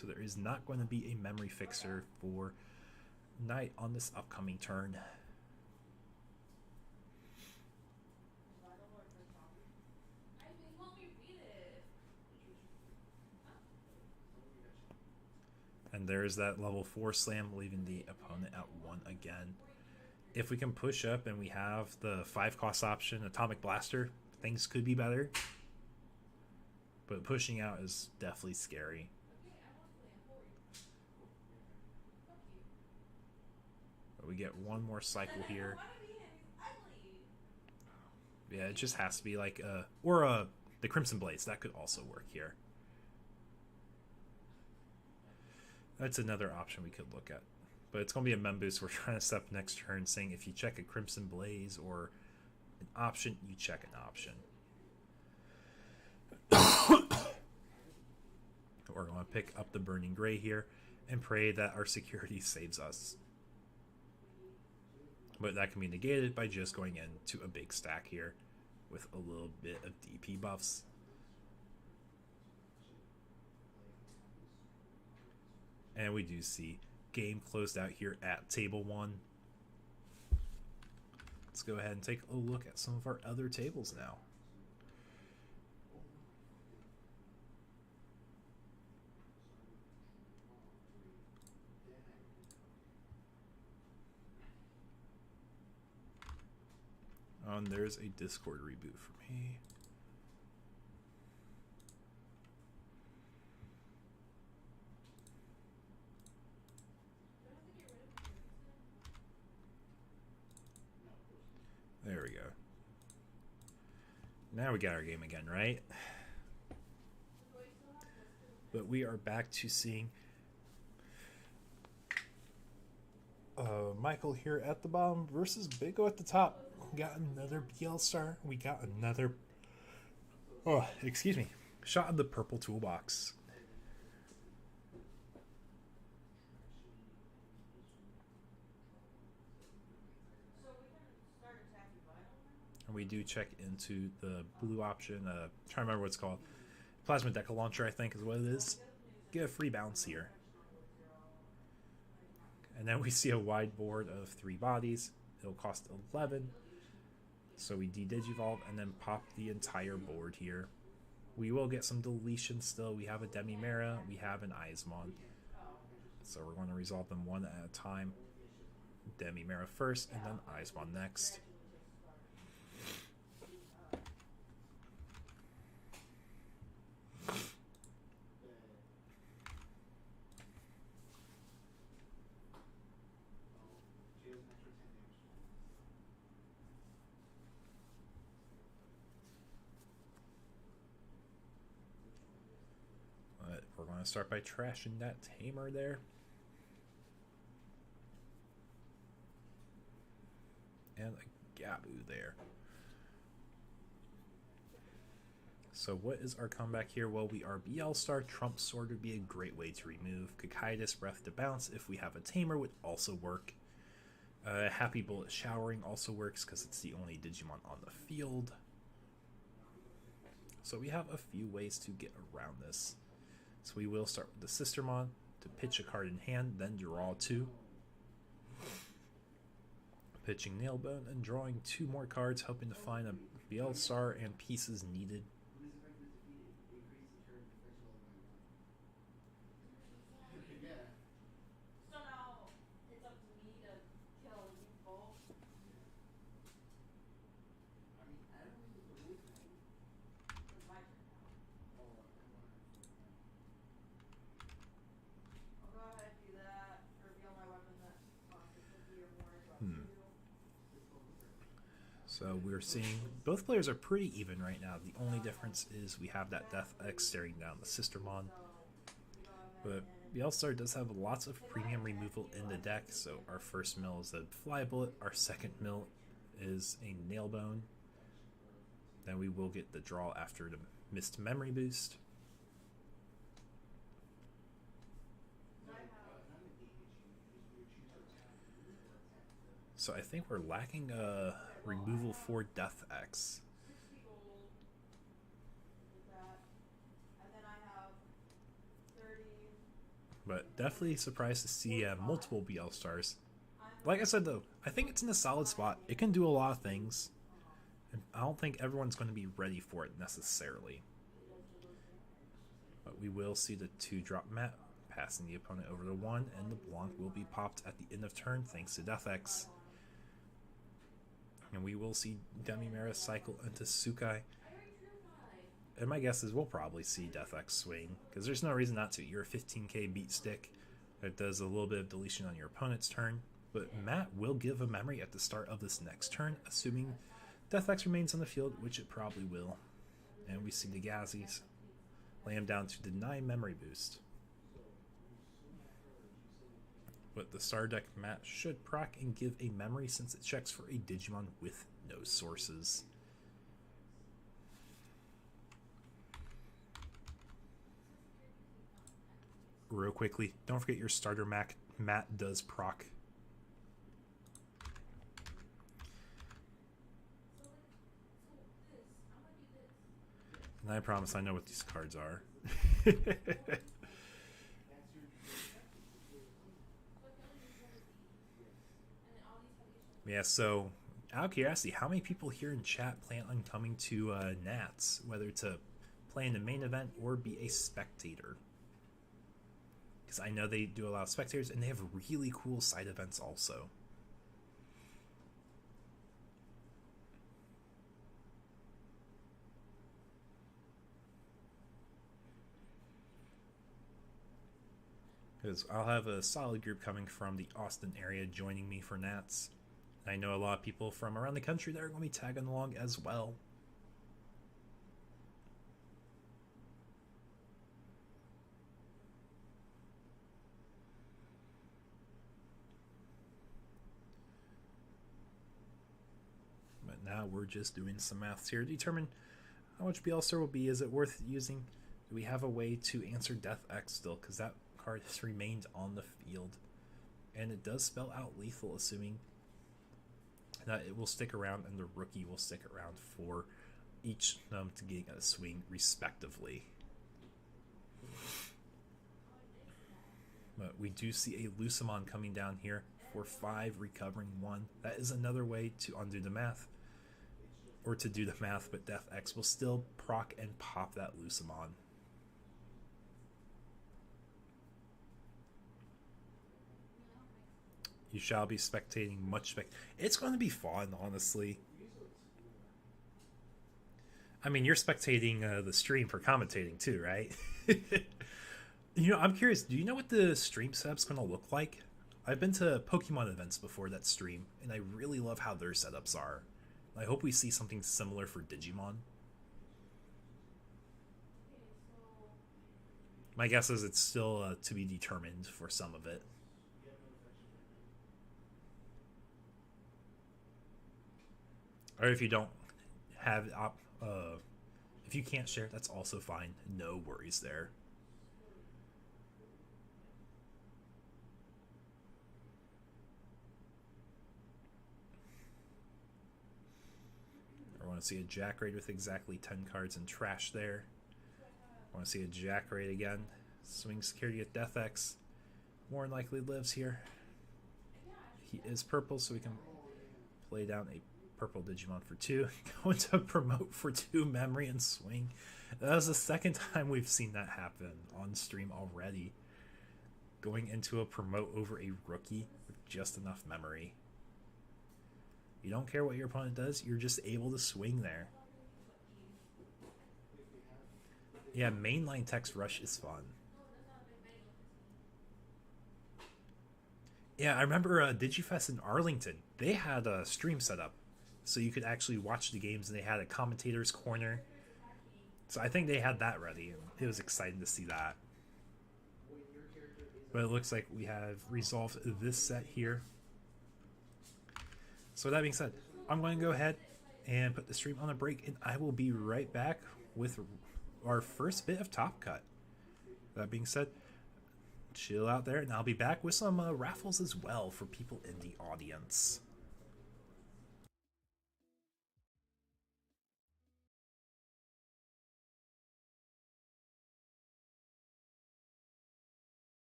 So there is not going to be a memory fixer for Knight on this upcoming turn. And there's that level 4 slam, leaving the opponent at 1 again. If we can push up and we have the 5-cost option, Atomic Blaster, things could be better. But pushing out is definitely scary. But we get one more cycle here. Yeah, it just has to be like the Crimson Blades. That could also work here. That's another option we could look at. But it's going to be a mem boost. We're trying to set up next turn, saying if you check a Crimson Blaze or an option, you check an option. We're going to pick up the Burning Gray here and pray that our security saves us. But that can be negated by just going into a big stack here with a little bit of DP buffs. And we do see game closed out here at table 1. Let's go ahead and take a look at some of our other tables now. There's a Discord reboot for me. There we go. Now we got our game again, right? But we are back to seeing Michael here at the bottom versus Big O at the top. We got another BL star. We got another, shot in the purple toolbox. And we do check into the blue option. Trying to remember what it's called. Plasma Deca Launcher, I think, is what it is. Get a free bounce here. And then we see a wide board of 3 bodies. It'll cost 11. So we de-digivolve and then pop the entire board here. We will get some deletions still. We have a Demimera, we have an Eismon. So we're going to resolve them one at a time. Demimera first and then Eismon next. We're going to start by trashing that Tamer there. And a Gabu there. So what is our comeback here? Well, we are BL Star. Trump Sword would be a great way to remove. Cocytus, Breath to bounce if we have a Tamer would also work. Happy Bullet Showering also works because it's the only Digimon on the field. So we have a few ways to get around this. So we will start with the Sistermon to pitch a card in hand, then draw 2. Pitching Nailbone and drawing 2 more cards, hoping to find a BL Star and pieces needed. So now it's up to me to kill you both. It's my turn now. I'll go ahead and do that. Reveal my weapon that costs 50 or more. Draw 2. So we're seeing both players are pretty even right now. The only difference is we have that Death X staring down the Sistermon. But BL Star does have lots of premium removal in the deck. So our first mill is a Fly Bullet. Our second mill is a Nailbone. Then we will get the draw after the missed memory boost. So I think we're lacking removal for Death X. 60 gold with that. And then I have 30. But definitely surprised to see multiple BL stars. Like I said though, I think it's in a solid spot. It can do a lot of things. And I don't think everyone's going to be ready for it necessarily. But we will see the 2-drop mat passing the opponent over to 1, and the Blanc will be popped at the end of turn thanks to Death X. And we will see Demimera cycle into Sukai. And my guess is we'll probably see Death X swing, because there's no reason not to. You're a 15k beat stick that does a little bit of deletion on your opponent's turn. But Matt will give a memory at the start of this next turn, assuming Death X remains on the field, which it probably will. And we see the Gazzies lay him down to deny memory boost. But the Star Deck Matt should proc and give a memory since it checks for a Digimon with no sources. Real quickly, don't forget your starter Matt does proc. And I promise I know what these cards are. Yeah, so out of curiosity, how many people here in chat plan on coming to Nats, whether to play in the main event or be a spectator? Because I know they do a lot of spectators, and they have really cool side events also. Because I'll have a solid group coming from the Austin area joining me for Nats. I know a lot of people from around the country that are going to be tagging along as well. But now we're just doing some maths here to determine how much BLSR will be. Is it worth using? Do we have a way to answer Death X still? Because that card has remained on the field. And it does spell out lethal, assuming that it will stick around and the rookie will stick around for each to getting a swing respectively. But we do see a Lucamon coming down here for 5, recovering 1. That is another way to undo the math. Or to do the math, but Death X will still proc and pop that Lucamon. You shall be spectating much It's going to be fun, honestly. I mean, you're spectating the stream for commentating too, right? You know, I'm curious, do you know what the stream setup's going to look like? I've been to Pokemon events before that stream, and I really love how their setups are. I hope we see something similar for Digimon. My guess is it's still to be determined for some of it. Or if you don't have, if you can't share, that's also fine. No worries there. I want to see a Jack Raid with exactly 10 cards and trash there. I want to see a Jack Raid again. Swing security at Death X. More than likely lives here. He is purple, so we can play down a purple Digimon for 2. Go into promote for 2 memory and swing. That was the second time we've seen that happen on stream already. Going into a promote over a rookie with just enough memory. You don't care what your opponent does, you're just able to swing there. Yeah, mainline text rush is fun. Yeah, I remember Digifest in Arlington. They had a stream set up, so you could actually watch the games, and they had a commentator's corner. So I think they had that ready, and it was exciting to see that. But it looks like we have resolved this set here. So with that being said, I'm going to go ahead and put the stream on a break, and I will be right back with our first bit of Top Cut. That being said, chill out there, and I'll be back with some raffles as well for people in the audience.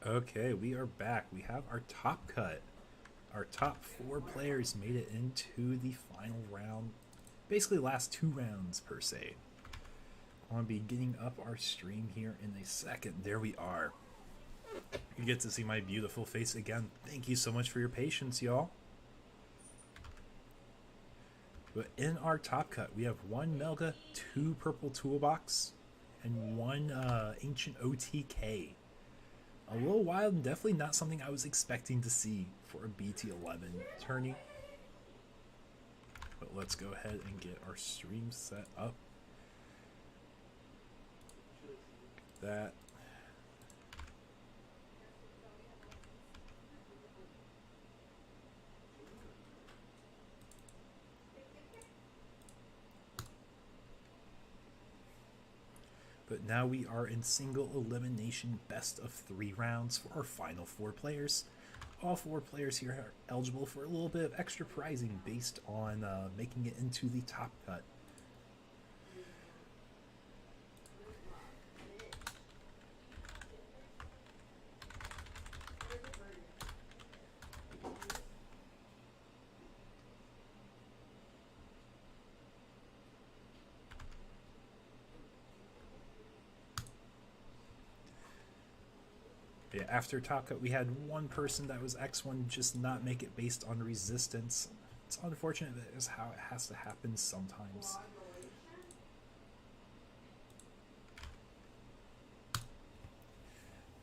Okay, we are back. We have our top cut. Our top 4 players made it into the final round. Basically, last 2 rounds per se. I'm going to be getting up our stream here in a second. There we are. You get to see my beautiful face again. Thank you so much for your patience, y'all. But in our top cut, we have 1 Melga, 2 Purple Toolbox, and 1 Ancient OTK. A little wild and definitely not something I was expecting to see for a BT11 tourney. But let's go ahead and get our stream set up. That. But now we are in single elimination best of 3 rounds for our final 4 players. All 4 players here are eligible for a little bit of extra prizing based on making it into the top cut. Yeah, after top cut, we had 1 person that was X1 just not make it based on resistance. It's unfortunate, that is how it has to happen sometimes.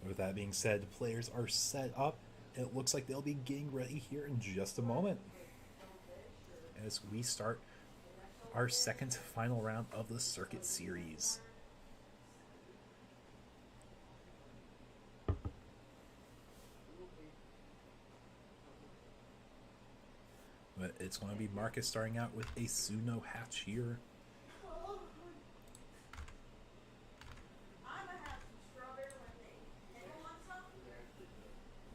With that being said, players are set up. It looks like they'll be getting ready here in just a moment as we start our second final round of the circuit series. But it's going to be Marcus starting out with a Suno hatch here.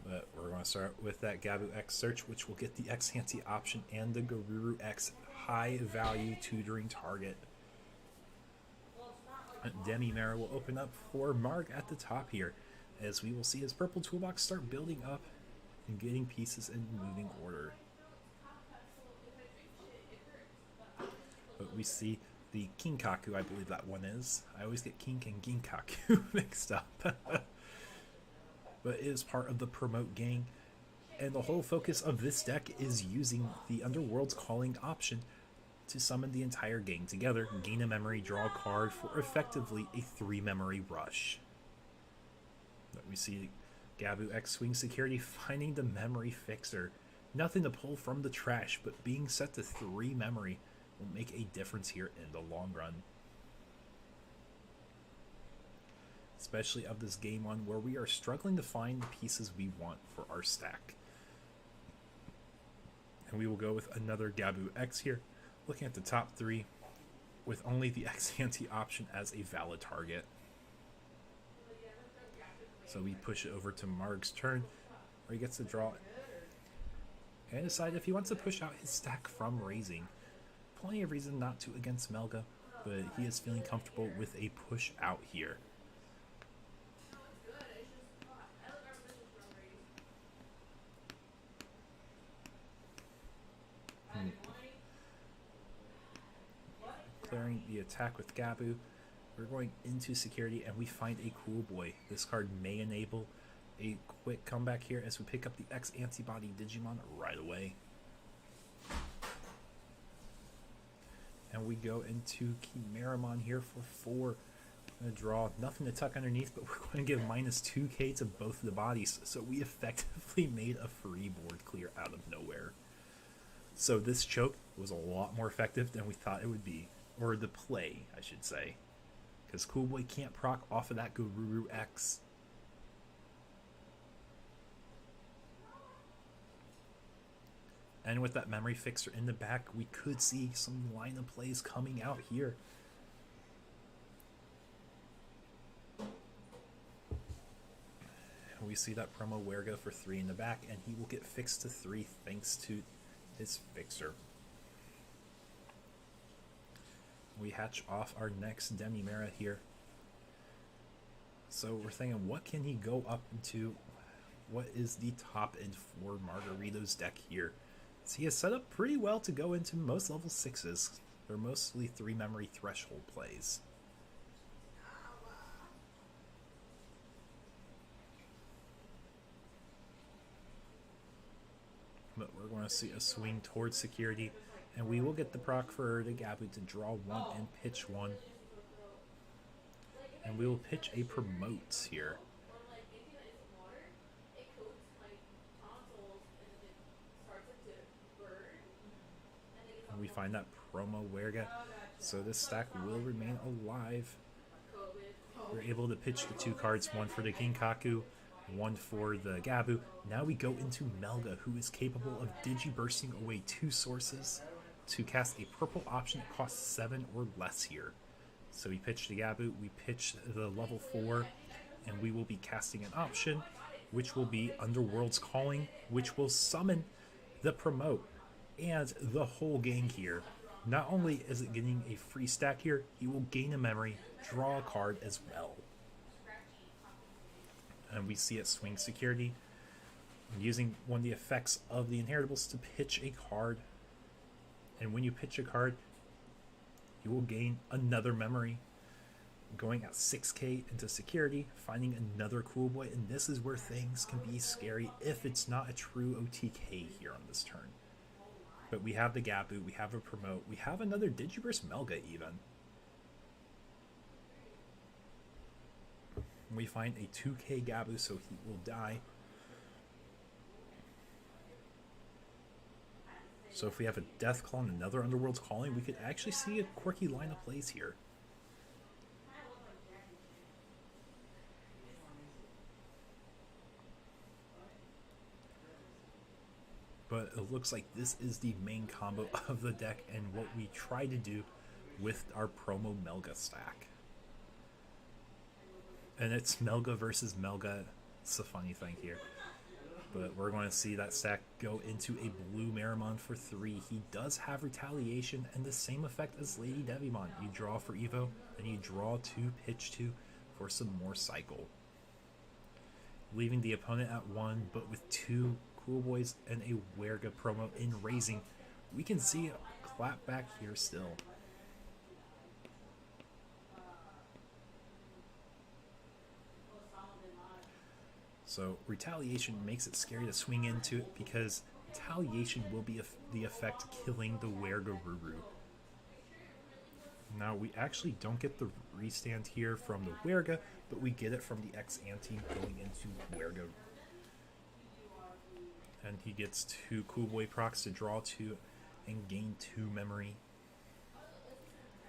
But we're going to start with that Gabu X search, which will get the X Hanty option and the Garuru X high value tutoring target. Demi Mara will open up for Marg at the top here, as we will see his purple toolbox start building up and getting pieces in moving order. But we see the Kinkaku, I believe that one is. I always get Kink and Ginkaku mixed up. But it is part of the Promote gang, and the whole focus of this deck is using the Underworld's Calling option to summon the entire gang together, gain a memory, draw a card for effectively a 3 memory rush. But we see Gabu X Swing Security finding the memory fixer. Nothing to pull from the trash, but being set to 3 memory will make a difference here in the long run. Especially of this game one where we are struggling to find the pieces we want for our stack. And we will go with another Gabu X here, looking at the top 3 with only the X Ante option as a valid target. So we push it over to Marg's turn, where he gets to draw and decide if he wants to push out his stack from raising. Plenty of reason not to against Melga, but he is feeling comfortable with a push out here. Clearing the attack with Gabu, we're going into security and we find a Cool Boy. This card may enable a quick comeback here as we pick up the X Antibody Digimon right away. And we go into Chimeramon here for 4. We're going to draw nothing to tuck underneath, but we're going to give minus 2k to both of the bodies. So we effectively made a free board clear out of nowhere. So this choke was a lot more effective than we thought it would be. Or the play, I should say. Because Cool Boy can't proc off of that Garuru X. And with that memory fixer in the back, we could see some line of plays coming out here. And we see that promo Werga for 3 in the back, and he will get fixed to 3 thanks to his fixer. We hatch off our next Demi Mara here. So we're thinking, what can he go up into? what is the top end for Margarito's deck here. So he is set up pretty well to go into most level 6s. They're mostly 3 memory threshold plays. But we're going to see a swing towards security, and we will get the proc for the Gabu to draw 1 and pitch 1. And we will pitch a promote here. And we find that promo Werga, so this stack will remain alive. We're able to pitch the 2 cards, one for the Ginkaku, one for the Gabu. Now we go into Melga, who is capable of digi-bursting away 2 sources to cast a purple option that costs 7 or less here. So we pitch the Gabu, we pitch the level 4, and we will be casting an option, which will be Underworld's Calling, which will summon the promote and the whole gang here. Not only is it getting a free stack here, he will gain a memory, draw a card as well. And we see it swing security, using one of the effects of the inheritables to pitch a card. And when you pitch a card, you will gain another memory, going at 6k into security, finding another cool boy, and this is where things can be scary if it's not a true OTK here on this turn. But we have the Gabu, we have a promote, we have another Digiburst Melga even. We find a 2k Gabu, so he will die. So if we have a Deathclaw and another Underworld's Calling, we could actually see a quirky line of plays here. But it looks like this is the main combo of the deck and what we try to do with our promo Melga stack. And it's Melga versus Melga. It's a funny thing here. But we're going to see that stack go into a blue Meramon for 3. He does have Retaliation and the same effect as Lady Devimon. You draw for Evo, then you draw 2, pitch 2 for some more cycle. Leaving the opponent at 1, but with 2 Cool Boys and a Werga promo in raising, we can see a clap back here still. So Retaliation makes it scary to swing into it because Retaliation will be the effect killing the Werga Ruru. Now we actually don't get the restand here from the Werga, but we get it from the X-Ante going into Werga. And he gets 2 Cool Boy procs to draw 2 and gain 2 memory.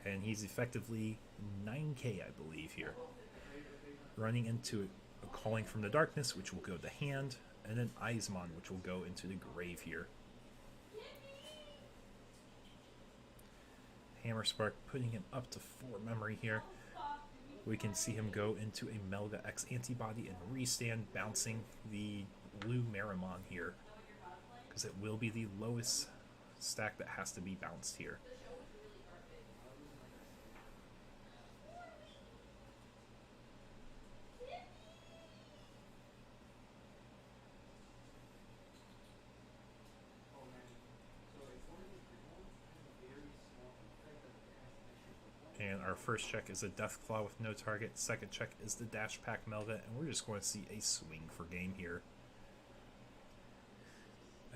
And he's effectively 9k, I believe, here. Running into a Calling from the Darkness, which will go to hand, and an Eismon, which will go into the grave here. Hammer Spark putting him up to 4 memory here. We can see him go into a Melga X antibody and restand, bouncing the blue Meramon here, because it will be the lowest stack that has to be bounced here. And our first check is a Deathclaw with no target. Second check is the Dash Pack Melga, and we're just going to see a swing for game here.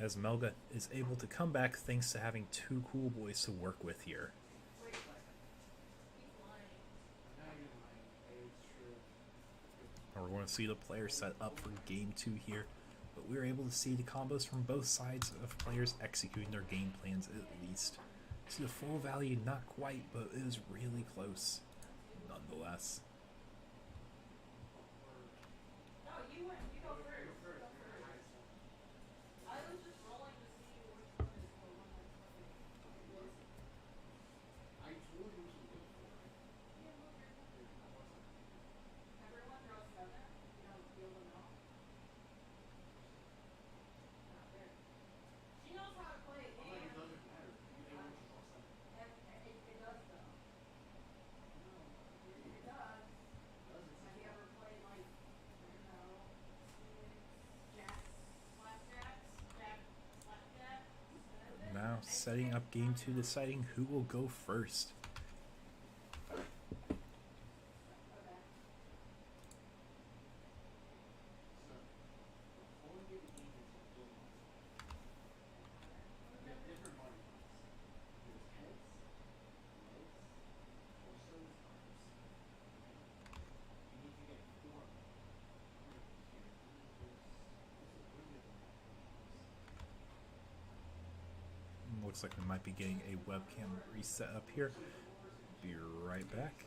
As Melga is able to come back thanks to having 2 Cool Boys to work with here. And we're going to see the player set up for game 2 here, but we were able to see the combos from both sides of players executing their game plans at least. To the full value, not quite, but it was really close, nonetheless. No, you go first. I was just rolling to see which one is the one that's working. I told you to look for it. You didn't move your finger. Everyone draws 7. You don't feel them at all. Not there. She knows how to play a game. It doesn't matter. You know what you draw 7. It does though. No, it does. Setting up game 2, deciding who will go first. Looks like we might be getting a webcam reset up here. Be right back.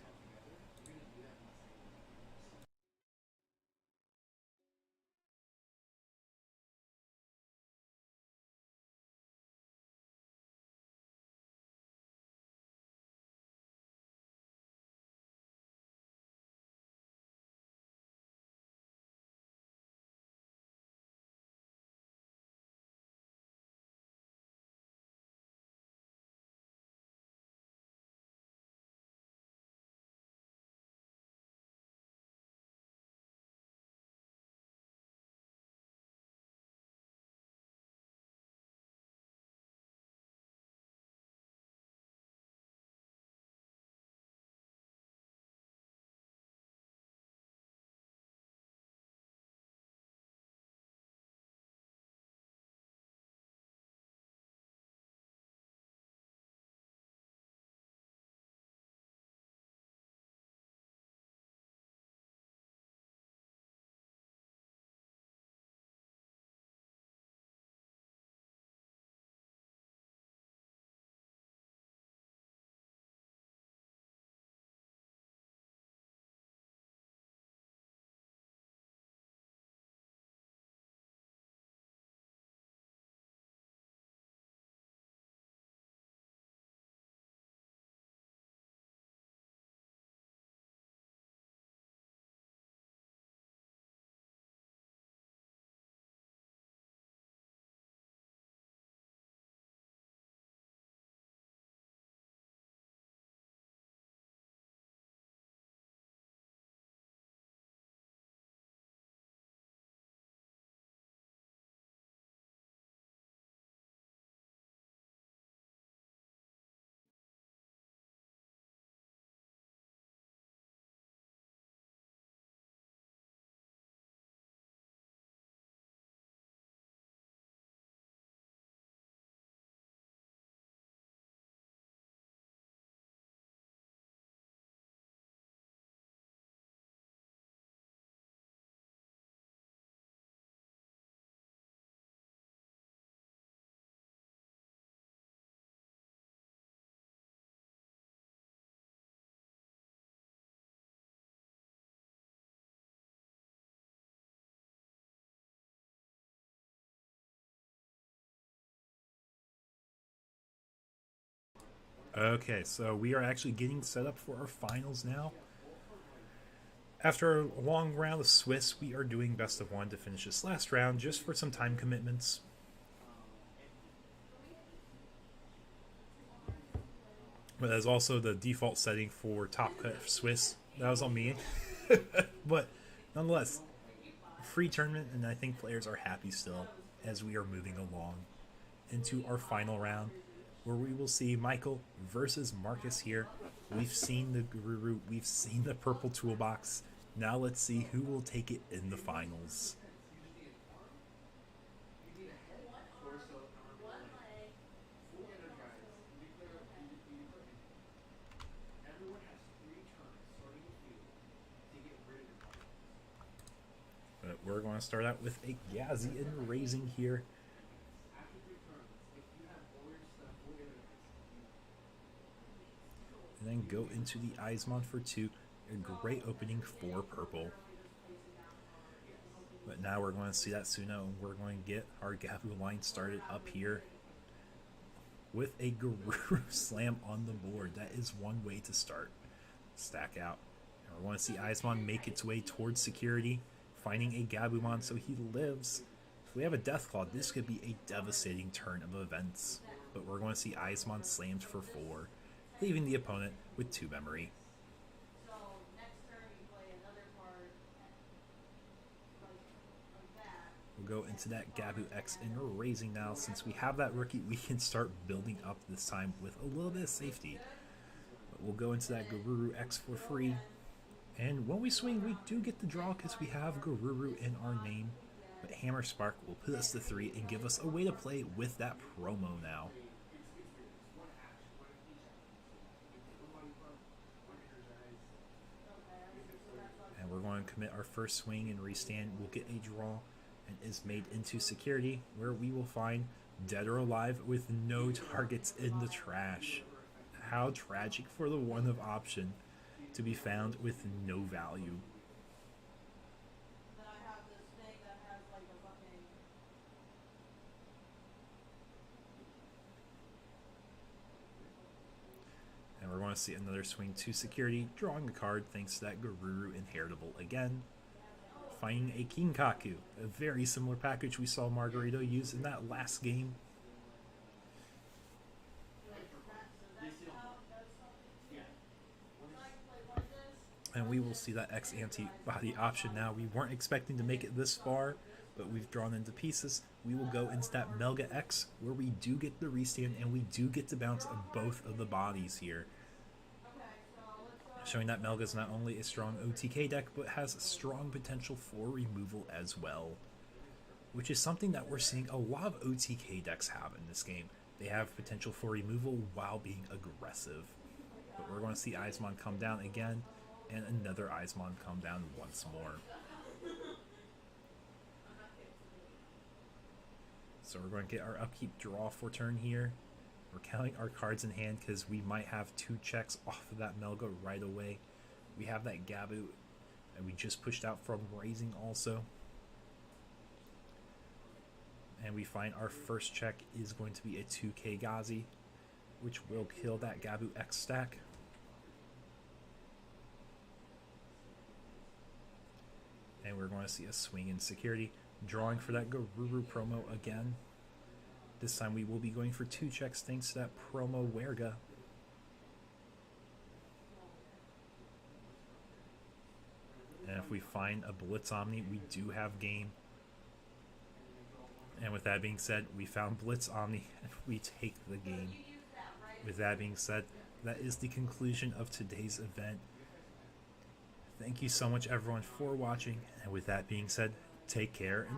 Okay, so we are actually getting set up for our finals now. After a long round of Swiss, we are doing best of 1 to finish this last round just for some time commitments. But that's also the default setting for Top Cut Swiss. That was on me. But nonetheless, free tournament, and I think players are happy still as we are moving along into our final round, where we will see Michael versus Marcus here. We've seen the Guru, we've seen the purple toolbox. Now let's see who will take it in the finals. But we're going to start out with a Gazi and Raising here. And then go into the Eismon for 2. A great opening for purple. But now we're going to see that Suno, and we're going to get our Gabu line started up here with a Guru Slam on the board. That is one way to start. Stack out. And we're going to see Eismon make its way towards security, finding a Gabumon so he lives. If we have a Deathclaw, this could be a devastating turn of events. But we're going to see Eismon slammed for 4, leaving the opponent with 2 memory. So next turn you play another card like that. We'll go into that Gabu X and raising now. Since we have that rookie, we can start building up this time with a little bit of safety. But we'll go into that Garuru X for free. And when we swing, we do get the draw because we have Garuru in our name. But Hammer Spark will put us to 3 and give us a way to play with that promo now. And we're going to commit our first swing and restand. We'll get a draw and is made into security, where we will find Dead or Alive with no targets in the trash. How tragic for the one of option to be found with no value. Then I have this thing that has like a fucking. And we're going to see another swing to security, drawing a card thanks to that Garuru inheritable again. Finding a Kinkaku, a very similar package we saw Margarito use in that last game. And we will see that X antibody option now. We weren't expecting to make it this far, but we've drawn into pieces. We will go into that Melga X, where we do get the restand and we do get to bounce on both of the bodies here. Showing that Melga is not only a strong OTK deck, but has strong potential for removal as well. Which is something that we're seeing a lot of OTK decks have in this game. They have potential for removal while being aggressive. But we're going to see Eismon come down again, and another Eismon come down once more. So we're going to get our upkeep draw for turn here. We're counting our cards in hand because we might have 2 checks off of that Melga right away. We have that Gabu, and we just pushed out from raising also. And we find our first check is going to be a 2k Gazi, which will kill that Gabu X stack. And we're going to see a swing in security, drawing for that Garuru promo again. This time we will be going for 2 checks thanks to that promo Werga. And if we find a Blitz Omni, we do have game. And with that being said, we found Blitz Omni and we take the game. With that being said, that is the conclusion of today's event. Thank you so much everyone for watching, and with that being said, take care and